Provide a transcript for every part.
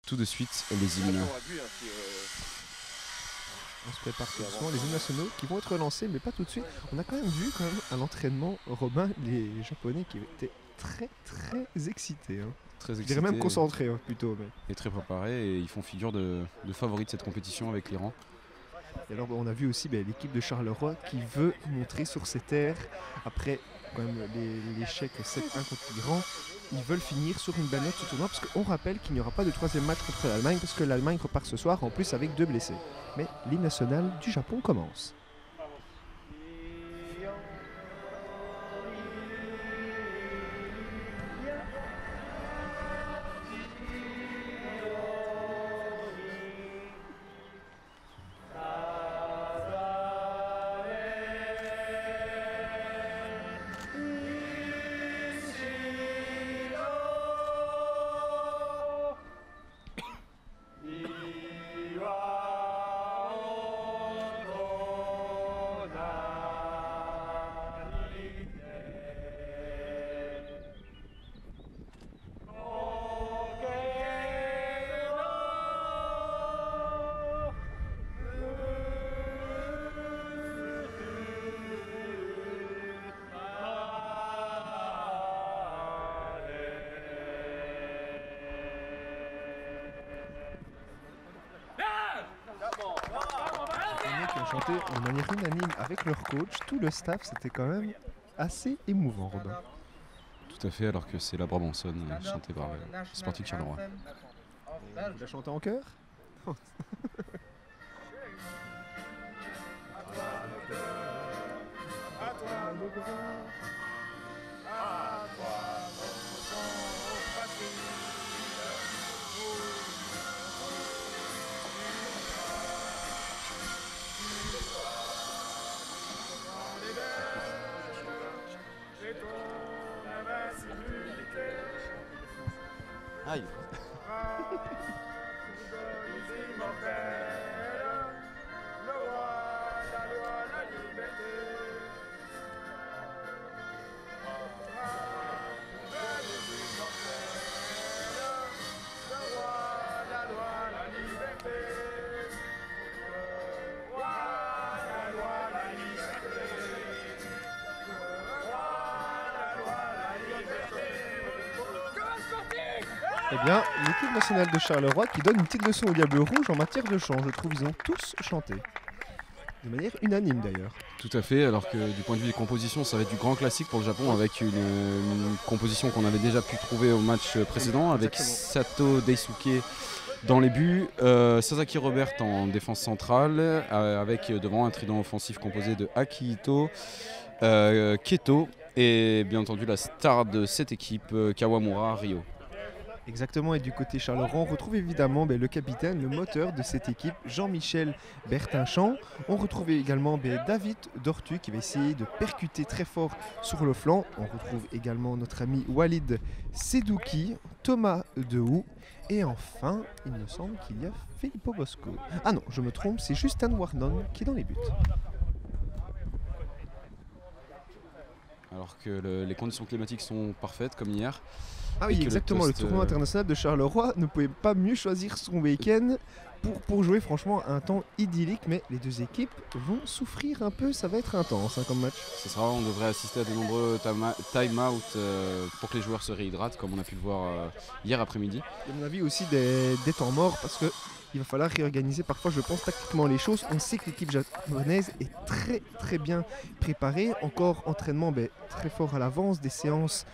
tout de suite les hymnes. On se prépare tout doucement, les hymnes nationaux qui vont être lancés, mais pas tout de suite. On a quand même vu à l'entraînement, Robin, les Japonais qui étaient très excités. Hein. Très Je dirais même concentrés plutôt. Mais... Et très préparés, et ils font figure de favoris de cette compétition avec l'Iran. Et alors on a vu aussi l'équipe de Charleroi qui veut montrer sur ses terres, après quand même l'échec 7-1 contre l'Iran, ils veulent finir sur une belle note ce tournoi, parce qu'on rappelle qu'il n'y aura pas de troisième match contre l'Allemagne, parce que l'Allemagne repart ce soir en plus avec 2 blessés. Mais l'hymne national du Japon commence. Qui ont chanté de manière unanime avec leur coach, tout le staff, c'était quand même assez émouvant, Robin. Tout à fait, alors que c'est la Brabançonne chantée par le Sporting Charleroi. Vous la chantez en chœur? Aïe. Eh bien, l'équipe nationale de Charleroi qui donne une petite leçon au Diable Rouge en matière de chant. Je trouve ils ont tous chanté. De manière unanime d'ailleurs. Tout à fait, alors que du point de vue des compositions, ça va être du grand classique pour le Japon, avec une composition qu'on avait déjà pu trouver au match précédent, avec Sato Daisuke dans les buts, Sasaki Robert en défense centrale, avec devant un trident offensif composé de Akihito, Keto et bien entendu la star de cette équipe, Kawamura Ryo. Exactement, et du côté Charleroi, on retrouve évidemment le capitaine, le moteur de cette équipe, Jean-Michel Bertinchamp. On retrouve également David Dortu qui va essayer de percuter très fort sur le flanc. On retrouve également notre ami Walid Sedouki, Thomas Dehou. Et enfin, il me semble qu'il y a Filippo Bosco. Ah non, je me trompe, c'est Justin Warnon qui est dans les buts. Alors que les conditions climatiques sont parfaites comme hier. Ah oui, exactement, le tournoi international de Charleroi ne pouvait pas mieux choisir son week-end pour jouer franchement un temps idyllique, mais les deux équipes vont souffrir un peu, ça va être intense comme match. On devrait assister à de nombreux time-out pour que les joueurs se réhydratent, comme on a pu le voir hier après-midi. Et à mon avis aussi des temps morts, parce que il va falloir réorganiser parfois, je pense, tactiquement les choses. On sait que l'équipe japonaise est très bien préparée, encore entraînement très fort à l'avance, des séances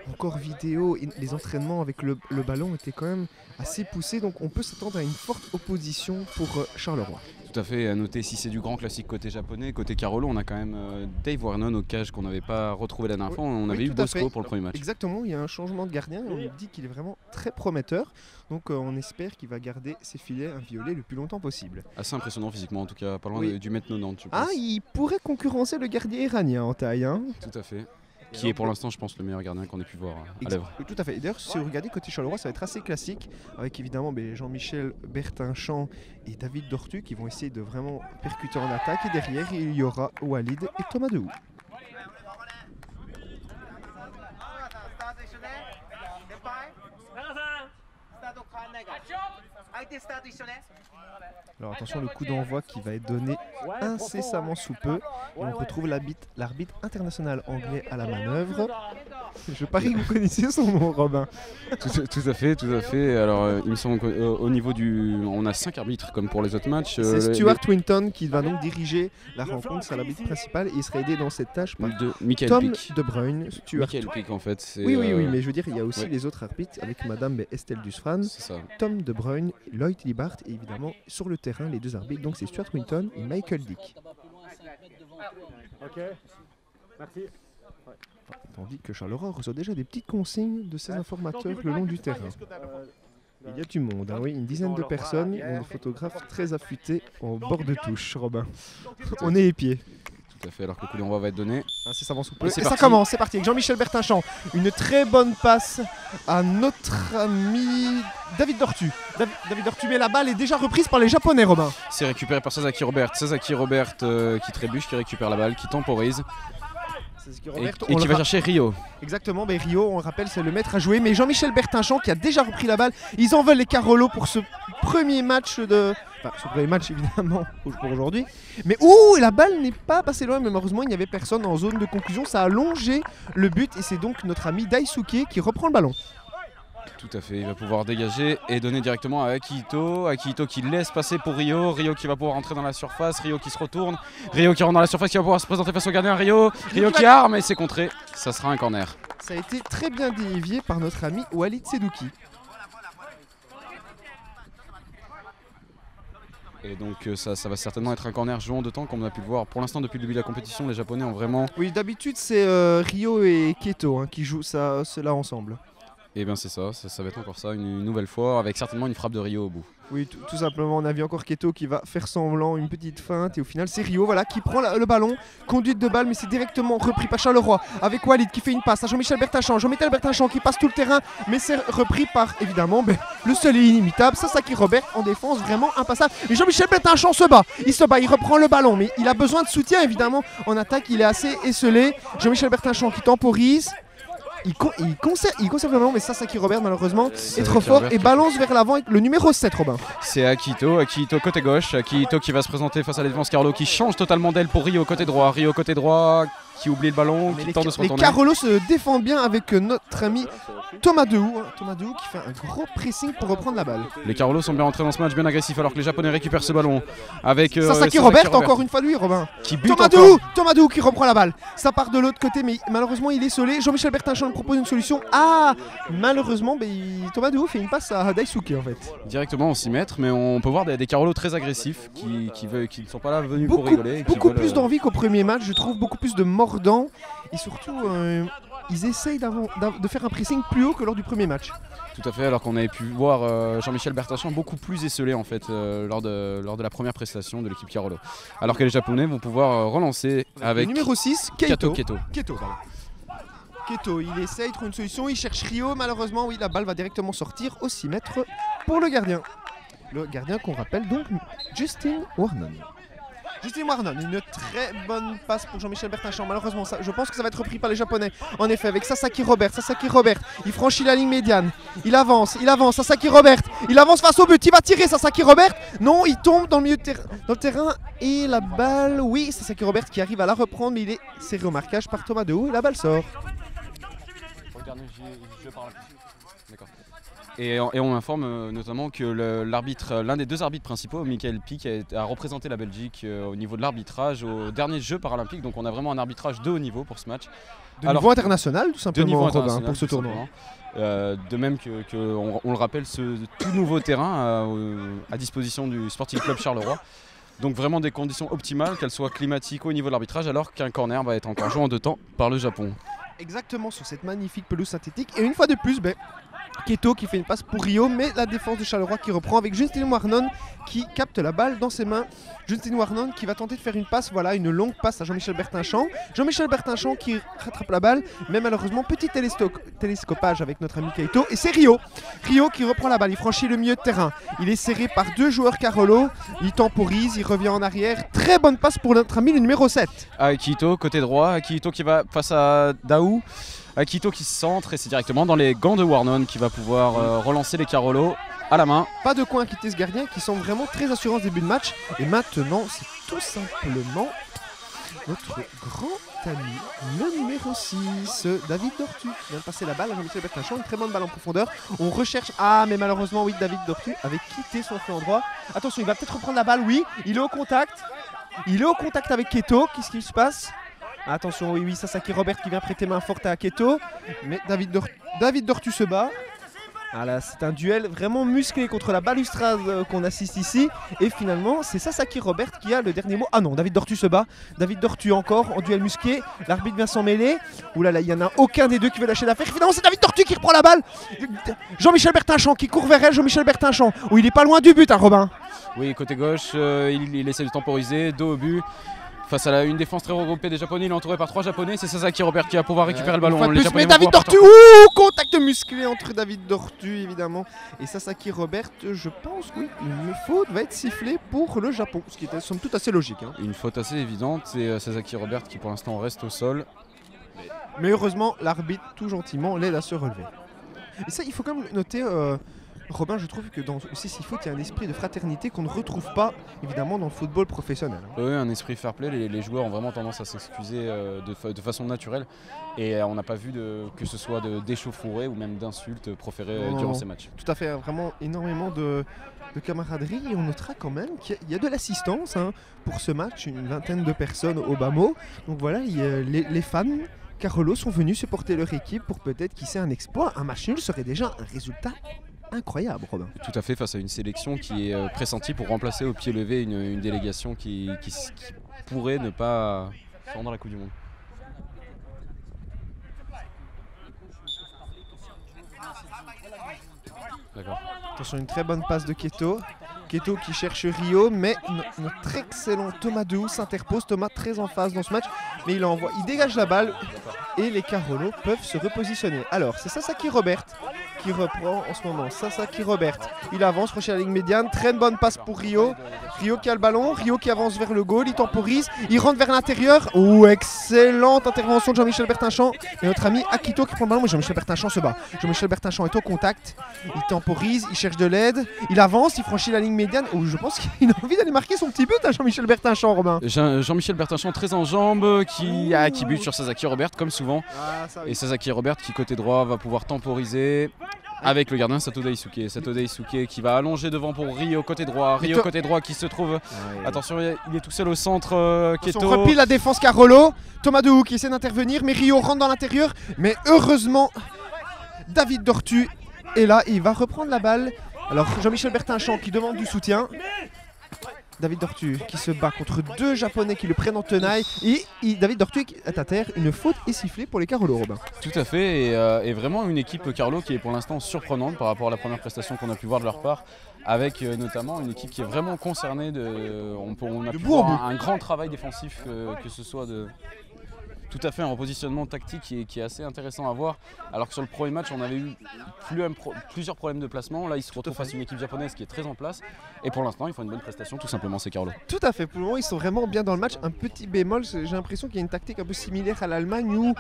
encore vidéo, et les entraînements avec le ballon étaient quand même assez poussés, donc on peut s'attendre à une forte opposition pour Charleroi. Tout à fait, à noter si c'est du grand classique côté japonais, côté Carolo, on a quand même Dave Warnon au cage qu'on n'avait pas retrouvé la dernière fois, on avait eu Bosco pour le premier match. Exactement, il y a un changement de gardien, on nous dit qu'il est vraiment très prometteur, donc on espère qu'il va garder ses filets inviolés le plus longtemps possible. Assez impressionnant physiquement en tout cas, pas loin du mètre 90 je pense. Ah, il pourrait concurrencer le gardien iranien en taille. Hein. Tout à fait. Qui est pour l'instant, je pense, le meilleur gardien qu'on ait pu voir à l'œuvre. Tout à fait. D'ailleurs, si vous regardez côté Charleroi, ça va être assez classique, avec évidemment Jean-Michel Bertinchamp et David Dortu qui vont essayer de vraiment percuter en attaque. Et derrière, il y aura Walid et Thomas Dehou. Alors attention, le coup d'envoi qui va être donné incessamment sous peu. Et on retrouve l'arbitre international anglais à la manœuvre. Je parie que vous connaissez son nom, Robin. Tout à fait. Alors, il me semble qu'au niveau du... On a 5 arbitres comme pour les autres matchs. C'est Stuart Winton qui va donc diriger la rencontre, c'est l'arbitre principal. Et il sera aidé dans cette tâche par Michael Tom Pick. De Bruyne. Michael Pick, en fait. Oui, mais je veux dire, il y a aussi les autres arbitres avec Madame Estelle Dusfran, Tom De Bruyne, Lloyd Libart et évidemment sur le terrain, les deux arbitres. Donc c'est Stuart Winton et Michael Dick. Ok, merci. Tandis que Charleroi reçoit déjà des petites consignes de ses informateurs le long du terrain. Il y a du monde, hein, oui, une dizaine de personnes, et des photographes très affûtés en bord de touche, Robin. On est épiés. Tout à fait, alors que le coup d'envoi va être donné. Ça s'avance sous peu. Et ça commence, c'est parti avec Jean-Michel Bertinchamp. Une très bonne passe à notre ami David Dortu. David Dortu, mais la balle est déjà reprise par les Japonais, Robin. C'est récupéré par Sasaki Robert. Sasaki Robert qui trébuche, qui récupère la balle, qui temporise. Et qui va chercher Rio. Exactement, mais Rio, on le rappelle, c'est le maître à jouer. Mais Jean-Michel Bertinchamp qui a déjà repris la balle. Ils en veulent les Carolo pour ce premier match de... Enfin, ce premier match évidemment pour aujourd'hui. Mais la balle n'est pas passée loin, mais malheureusement il n'y avait personne en zone de conclusion. Ça a longé le but et c'est donc notre ami Daisuke qui reprend le ballon. Tout à fait, il va pouvoir dégager et donner directement à Akihito. Akihito qui laisse passer pour Rio. Rio qui va pouvoir entrer dans la surface. Rio qui se retourne. Rio qui rentre dans la surface, qui va pouvoir se présenter face au gardien. Rio qui arme et c'est contré. Ça sera un corner. Ça a été très bien dévié par notre ami Walid Sedouki. Et donc ça va certainement être un corner jouant de temps comme on a pu le voir. Pour l'instant, depuis le début de la compétition, les Japonais ont vraiment... Oui, d'habitude c'est Rio et Keto qui jouent cela ensemble. Et bien c'est ça va être encore ça, une nouvelle fois, avec certainement une frappe de Rio au bout. Oui, tout simplement, on a vu encore Keto qui va faire semblant, une petite feinte, et au final c'est Rio qui prend le ballon, conduite de balle, mais c'est directement repris par Charleroi, avec Walid qui fait une passe à Jean-Michel Bertinchamp, qui passe tout le terrain, mais c'est repris par, évidemment, le seul et inimitable, Sasaki Robert en défense, vraiment impassable. Mais Jean-Michel Bertinchamp se bat, il reprend le ballon, mais il a besoin de soutien, évidemment, en attaque, il est assez esselé. Jean-Michel Bertinchamp qui temporise. Il conserve le ballon, mais Sasaki Robert malheureusement est trop fort et balance vers l'avant avec le numéro 7, Robin. C'est Akihito côté gauche, Akihito qui va se présenter face à la défense Carlo qui change totalement d'aile pour Rio côté droit qui oublie le ballon, qui tente de se retourner. Les Carolo se défendent bien avec notre ami Thomas Dehou qui fait un gros pressing pour reprendre la balle. Les Carolo sont bien entrés dans ce match, bien agressif alors que les Japonais récupèrent ce ballon avec Sasaki Robert, encore une fois lui, Robin. Thomas Dehou qui reprend la balle. Ça part de l'autre côté, mais malheureusement il est isolé. Jean-Michel Bertinchamp propose une solution. Malheureusement, Thomas Dehou fait une passe à Daisuke en fait. Directement en 6 mètres, mais on peut voir des Carolo très agressifs qui ne sont pas là venus pour rigoler. Beaucoup plus d'envie qu'au premier match, je trouve, beaucoup plus de mordant et surtout ils essayent de faire un pressing plus haut que lors du premier match. Tout à fait, alors qu'on avait pu voir Jean-Michel Bertinchamp beaucoup plus esselé en fait lors de la première prestation de l'équipe Carolo. Alors que les Japonais vont pouvoir relancer avec le numéro 6, Keto. Keto, il essaye de trouver une solution, il cherche Rio, malheureusement la balle va directement sortir au 6 mètres pour le gardien. Le gardien qu'on rappelle donc Justin Warnon. Une très bonne passe pour Jean-Michel Bertinchamp. Malheureusement, je pense que ça va être repris par les Japonais. En effet, avec Sasaki Robert, il franchit la ligne médiane. Il avance. Sasaki Robert, il avance face au but. Il va tirer Sasaki Robert. Non, il tombe dans le milieu dans le terrain. Et la balle, Sasaki Robert qui arrive à la reprendre, mais il est serré au marquage par Thomas Dehou et la balle sort. Et on informe notamment que l'un des deux arbitres principaux, Michael Pick, a représenté la Belgique au niveau de l'arbitrage au dernier jeu paralympique. Donc on a vraiment un arbitrage de haut niveau pour ce match. Niveau international tout simplement pour ce tournoi. De même on le rappelle, ce tout nouveau terrain à disposition du Sporting Club Charleroi. Donc vraiment des conditions optimales, qu'elles soient climatiques au niveau de l'arbitrage, alors qu'un corner va être encore joué en 2 temps par le Japon. Exactement, sur cette magnifique pelouse synthétique. Et une fois de plus, Keto qui fait une passe pour Rio, mais la défense de Charleroi qui reprend avec Justin Warnon qui capte la balle dans ses mains. Justin Warnon qui va tenter de faire une passe, une longue passe à Jean-Michel Bertinchamp. Jean-Michel Bertinchamp qui rattrape la balle, mais malheureusement petit télescopage avec notre ami Keito. Et c'est Rio qui reprend la balle, il franchit le milieu de terrain. Il est serré par 2 joueurs Carolo, il temporise, il revient en arrière. Très bonne passe pour notre ami le numéro 7. Akihito côté droit, Akihito qui va face à Daou. Akihito qui se centre et c'est directement dans les gants de Warnon qui va pouvoir relancer les Carolo. à la main. Pas de quoi inquiéter ce gardien qui semble vraiment très assurant ce début de match. Et maintenant, c'est tout simplement notre grand ami, le numéro 6, David Dortu, qui vient de passer la balle à Jean-Michel Bertinchon. Une très bonne balle en profondeur. On recherche. Ah, mais malheureusement, oui, David Dortu avait quitté son flanc droit. Attention, il va peut-être reprendre la balle. Oui, il est au contact. Il est au contact avec Keto. Qu'est-ce qui se passe? Attention, oui, Sasaki Robert qui vient prêter main forte à Keto. Mais David Dortu se bat. Voilà, c'est un duel vraiment musclé contre la balustrade qu'on assiste ici. Et finalement, c'est Sasaki Robert qui a le dernier mot. Ah non, David Dortu se bat. David Dortu encore en duel musclé. L'arbitre vient s'en mêler. Ouh là là, il n'y en a aucun des deux qui veut lâcher l'affaire. Finalement, c'est David Dortu qui reprend la balle. Jean-Michel Bertinchon qui court vers elle. Jean-Michel Bertinchon. Oh, il est pas loin du but, hein, Robin. Oui, côté gauche, il essaie de temporiser, dos au but. Face à une défense très regroupée des Japonais, il est entouré par 3 Japonais. C'est Sasaki Robert qui va pouvoir récupérer le ballon. Mais David Dortu, contact musclé entre David Dortu évidemment et Sasaki Robert. Je pense, oui, une faute va être sifflée pour le Japon, ce qui est somme toute assez logique. Hein. Une faute assez évidente, c'est Sasaki Robert qui pour l'instant reste au sol. Mais heureusement, l'arbitre tout gentiment l'aide à se relever. Et ça, il faut quand même noter... Robin, je trouve que dans ces 6 fautes, il y a un esprit de fraternité qu'on ne retrouve pas évidemment dans le football professionnel. Oui, un esprit fair play. Les joueurs ont vraiment tendance à s'excuser de façon naturelle. Et on n'a pas vu que ce soit d'échauffourées ou même d'insultes proférées durant ces matchs. Tout à fait, vraiment énormément de camaraderie. Et on notera quand même qu'il y a de l'assistance hein, pour ce match, une vingtaine de personnes au Bamo. Donc voilà, les fans Carolo sont venus supporter leur équipe pour peut-être qui sait un exploit. Un match nul serait déjà un résultat incroyable, Robin. Tout à fait, face à une sélection qui est pressentie pour remplacer au pied levé une délégation qui pourrait ne pas se rendre à la Coupe du Monde. D'accord. Attention, une très bonne passe de Keto. Keto qui cherche Rio, mais notre excellent Thomas Dehou s'interpose. Thomas très en phase dans ce match, mais il dégage la balle et les Carolo peuvent se repositionner. Alors, c'est Sasaki Robert qui reprend en ce moment. Sasaki Robert, il avance, proche à la ligne médiane. Très bonne passe pour Rio. Rio qui a le ballon, Rio qui avance vers le goal, il temporise, il rentre vers l'intérieur. Oh, excellente intervention de Jean-Michel Bertinchon. Et notre ami Akito qui prend le ballon, mais Jean-Michel Bertinchon se bat. Jean-Michel Bertinchon est au contact, il temporise, il cherche de l'aide, il avance, il franchit la ligne médiane. Oh, je pense qu'il a envie d'aller marquer son petit but à Jean-Michel Bertinchon, Robin. Jean-Michel Bertinchon très en jambes, qui bute sur Sasaki Robert comme souvent. Et Sasaki Robert qui côté droit va pouvoir temporiser avec le gardien Sato Daisuke. Sato Daisuke qui va allonger devant pour Rio côté droit. Rio côté droit qui se trouve. Attention, il est tout seul au centre. Keto. On replie la défense Carolo. Thomas Dehou qui essaie d'intervenir, mais Rio rentre dans l'intérieur. Mais heureusement, David Dortu est là et il va reprendre la balle. Alors Jean-Michel Bertinchon qui demande du soutien. David Dortu qui se bat contre 2 Japonais qui le prennent en tenaille. Et David Dortu est à terre. Une faute est sifflée pour les Carolo, Robin. Tout à fait. Et vraiment une équipe Carlo qui est pour l'instant surprenante par rapport à la première prestation qu'on a pu voir de leur part. Avec notamment une équipe qui est vraiment concernée. On a pu voir un grand travail défensif, que ce soit de... Tout à fait, un repositionnement tactique qui est assez intéressant à voir. Alors que sur le premier match, on avait eu plusieurs problèmes de placement. Là, ils se retrouvent face à une équipe japonaise qui est très en place. Et pour l'instant, ils font une bonne prestation, tout simplement, c'est Carlo. Tout à fait, pour le moment, ils sont vraiment bien dans le match. Un petit bémol, j'ai l'impression qu'il y a une tactique un peu similaire à l'Allemagne où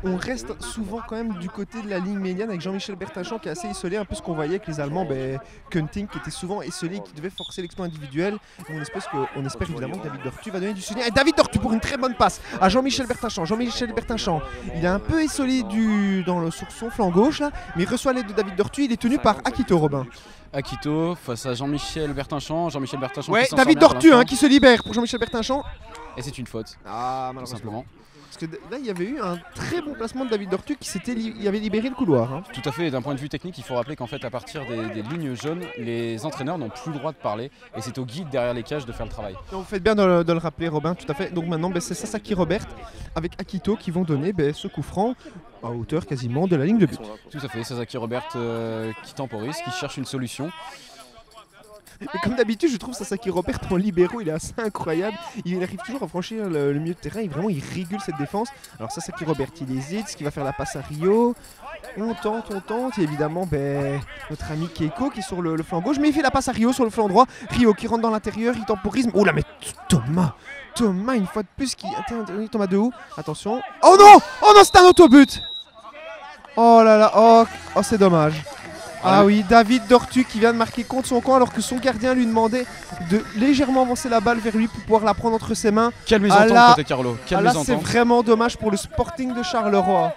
on reste souvent quand même du côté de la ligne médiane avec Jean-Michel Bertinchon qui est assez isolé. Un peu ce qu'on voyait avec les Allemands, Kunting qui était souvent isolé, qui devait forcer l'exploit individuel. On espère évidemment que David Dortu va donner du soutien. Et David Dortu pour une très bonne passe à Jean-Michel Bertinchon. Jean-Michel Bertinchon, il est un peu isolé sur son flanc gauche là, mais il reçoit l'aide de David Dortu. Il est tenu par Akito, Robin. Akito face à Jean-Michel Bertinchon. Jean-Michel Bertinchon. Ouais, David Dortu qui se libère pour Jean-Michel Bertinchon. Et c'est une faute. Malheureusement. Simplement. Parce que là, il y avait eu un très bon placement de David Dortu il avait libéré le couloir. Hein. Tout à fait, et d'un point de vue technique, il faut rappeler qu'en fait, à partir des lignes jaunes, les entraîneurs n'ont plus le droit de parler. Et c'est au guide derrière les cages de faire le travail. Donc, vous faites bien de le rappeler, Robin, tout à fait. Donc maintenant, c'est Sasaki Robert avec Akito qui vont donner ce coup franc à hauteur quasiment de la ligne de but. Tout à fait, Sasaki Robert qui temporise, qui cherche une solution. Et comme d'habitude, je trouve Sasaki Robert en libéraux, il est assez incroyable. Il arrive toujours à franchir le milieu de terrain. Il régule cette défense. Alors Sasaki Robert, il hésite, ce qui va faire la passe à Rio. On tente. Et évidemment, notre ami Keiko qui est sur le flanc gauche. Mais il fait la passe à Rio sur le flanc droit. Rio qui rentre dans l'intérieur, il temporise. Oh là, mais Thomas, une fois de plus, Thomas Dehou. Attention. Oh non, c'est un autobut. Oh là là, oh c'est dommage. Ah oui, David Dortu qui vient de marquer contre son camp alors que son gardien lui demandait de légèrement avancer la balle vers lui pour pouvoir la prendre entre ses mains. Quelle mésentente côté Carolo. Là, c'est vraiment dommage pour le Sporting de Charleroi.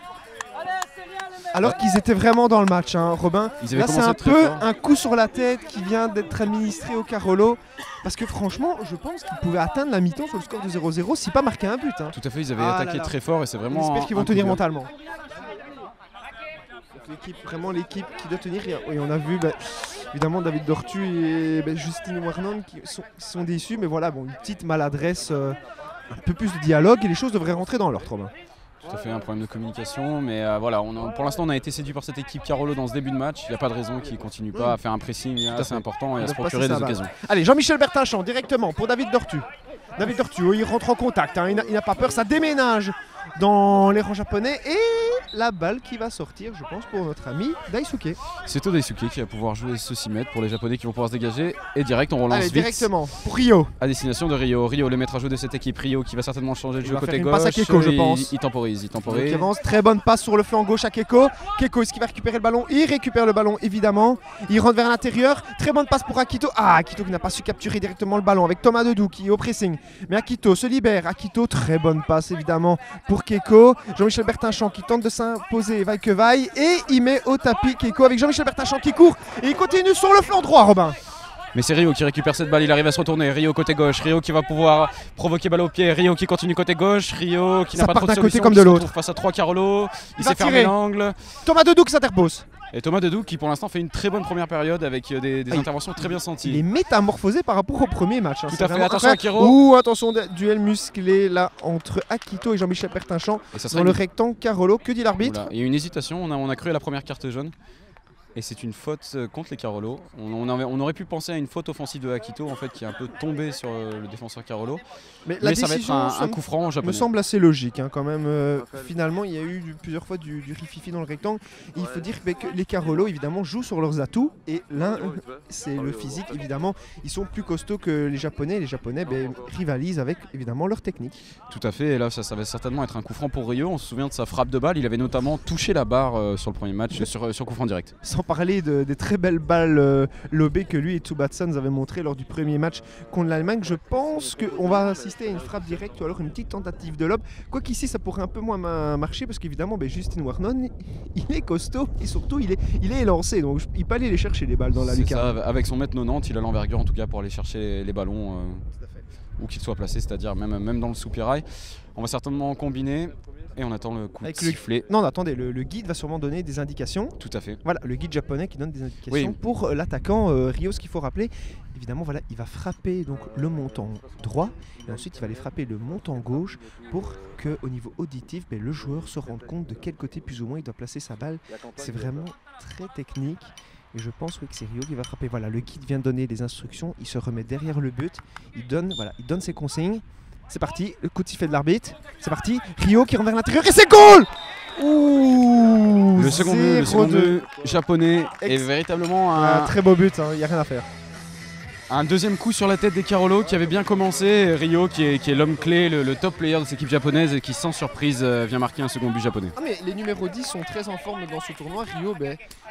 Alors qu'ils étaient vraiment dans le match, hein, Robin. Là, c'est un peu un coup sur la tête qui vient d'être administré au Carolo. Parce que franchement, je pense qu'ils pouvaient atteindre la mi-temps sur le score de 0-0 si pas marquer un but. Hein. Tout à fait, ils avaient attaqué très fort et c'est vraiment. J'espère qu'ils vont tenir mentalement. Vraiment l'équipe qui doit tenir. Et on a vu évidemment David Dortu et Justine Warnon qui sont déçus. Mais voilà, bon, une petite maladresse, un peu plus de dialogue et les choses devraient rentrer dans l'ordre, Robin. Tout à fait, un problème de communication, mais voilà, pour l'instant on a été séduit par cette équipe Carolo dans ce début de match. Il n'y a pas de raison qu'ils ne continuent pas à faire un pressing assez important et à se procurer des occasions. Allez, Jean-Michel Bertinchamp directement pour David Dortu. David Dortu, il rentre en contact, hein, il n'a pas peur, ça déménage dans les rangs japonais et la balle qui va sortir, je pense, pour notre ami Daisuke. C'est Daisuke qui va pouvoir jouer ce 6 mètres pour les Japonais qui vont pouvoir se dégager. Et direct, on relance vite. Directement pour Rio. À destination de Rio. Rio, le maître à jouer de cette équipe. Rio qui va certainement changer de jeu côté gauche. Passe à Keko, je pense. Il temporise. Il avance, très bonne passe sur le flanc gauche à Keko. Keko, est-ce qu'il va récupérer le ballon? Il récupère le ballon, évidemment. Il rentre vers l'intérieur. Très bonne passe pour Akito. Ah, Akito qui n'a pas su capturer directement le ballon avec Thomas Dedou qui est au pressing. Mais Akito se libère. Akito, très bonne passe, évidemment, pour Keko. Jean-Michel Bertinchamp qui tente de s'imposer, vaille que vaille, et il met au tapis Keko avec Jean-Michel Bertinchamp qui court et il continue sur le flanc droit, Robin. Mais c'est Rio qui récupère cette balle, il arrive à se retourner. Rio côté gauche, Rio qui va pouvoir provoquer balle au pied. Rio qui continue côté gauche, Rio qui n'a pas trop de solution, comme de l'autre. Face à 3 Carolo, il s'est fermé l'angle. Thomas Dedou qui s'interpose. Et Thomas Dedou qui pour l'instant fait une très bonne première période avec des interventions très bien senties. Il est métamorphosé par rapport au premier match. Hein. Tout à fait, attention Akiro. Attention, duel musclé là entre Akito et Jean-Michel Bertinchamp dans le rectangle Carolo. Que dit l'arbitre? Il y a une hésitation, on a cru à la première carte jaune. Et c'est une faute contre les Carolo. On aurait pu penser à une faute offensive de Akito en fait, qui est un peu tombée sur le défenseur Carolo. Mais ça va être un coup franc japonais. Me semble assez logique hein, quand même. Finalement, il y a eu plusieurs fois du rififi dans le rectangle. Et il faut dire que les Carolo évidemment jouent sur leurs atouts. Et l'un, c'est le physique évidemment. Ils sont plus costauds que les Japonais. Les Japonais rivalisent avec évidemment leur technique. Tout à fait. Et là, ça va certainement être un coup franc pour Rio. On se souvient de sa frappe de balle. Il avait notamment touché la barre sur le premier match sur coup franc direct. Sans parler des très belles balles lobées que lui et Tsubasa nous avaient montré lors du premier match contre l'Allemagne. Je pense qu'on va assister à une frappe directe ou alors une petite tentative de lob. Quoi qu'ici ça pourrait un peu moins marcher parce qu'évidemment Justin Warnon il est costaud et surtout il est élancé, donc il peut aller les chercher les balles dans la lucarne. Avec son mètre 90 il a l'envergure en tout cas pour aller chercher les ballons où qu'ils soient placés, c'est-à-dire même dans le soupirail. On va certainement combiner. Et on attend le coup de sifflet. Non, attendez, le guide va sûrement donner des indications. Tout à fait. Voilà, le guide japonais qui donne des indications pour l'attaquant Rio. Ce qu'il faut rappeler, évidemment, voilà, il va frapper donc le montant droit et ensuite il va aller frapper le montant gauche pour que, au niveau auditif, le joueur se rende compte de quel côté plus ou moins il doit placer sa balle. C'est vraiment très technique. Et je pense que c'est Rio qui va frapper. Voilà, le guide vient de donner des instructions. Il se remet derrière le but. Il donne ses consignes. C'est parti, le coup de sifflet de l'arbitre. C'est parti, Rio qui rentre vers l'intérieur et c'est goal. Ouh, le second but japonais est véritablement un très beau but, il n'y a rien à faire. Un deuxième coup sur la tête des Carolo qui avait bien commencé. Rio qui est l'homme clé, le top player de cette équipe japonaise et qui sans surprise vient marquer un second but japonais. Ah mais les numéros 10 sont très en forme dans ce tournoi. Rio,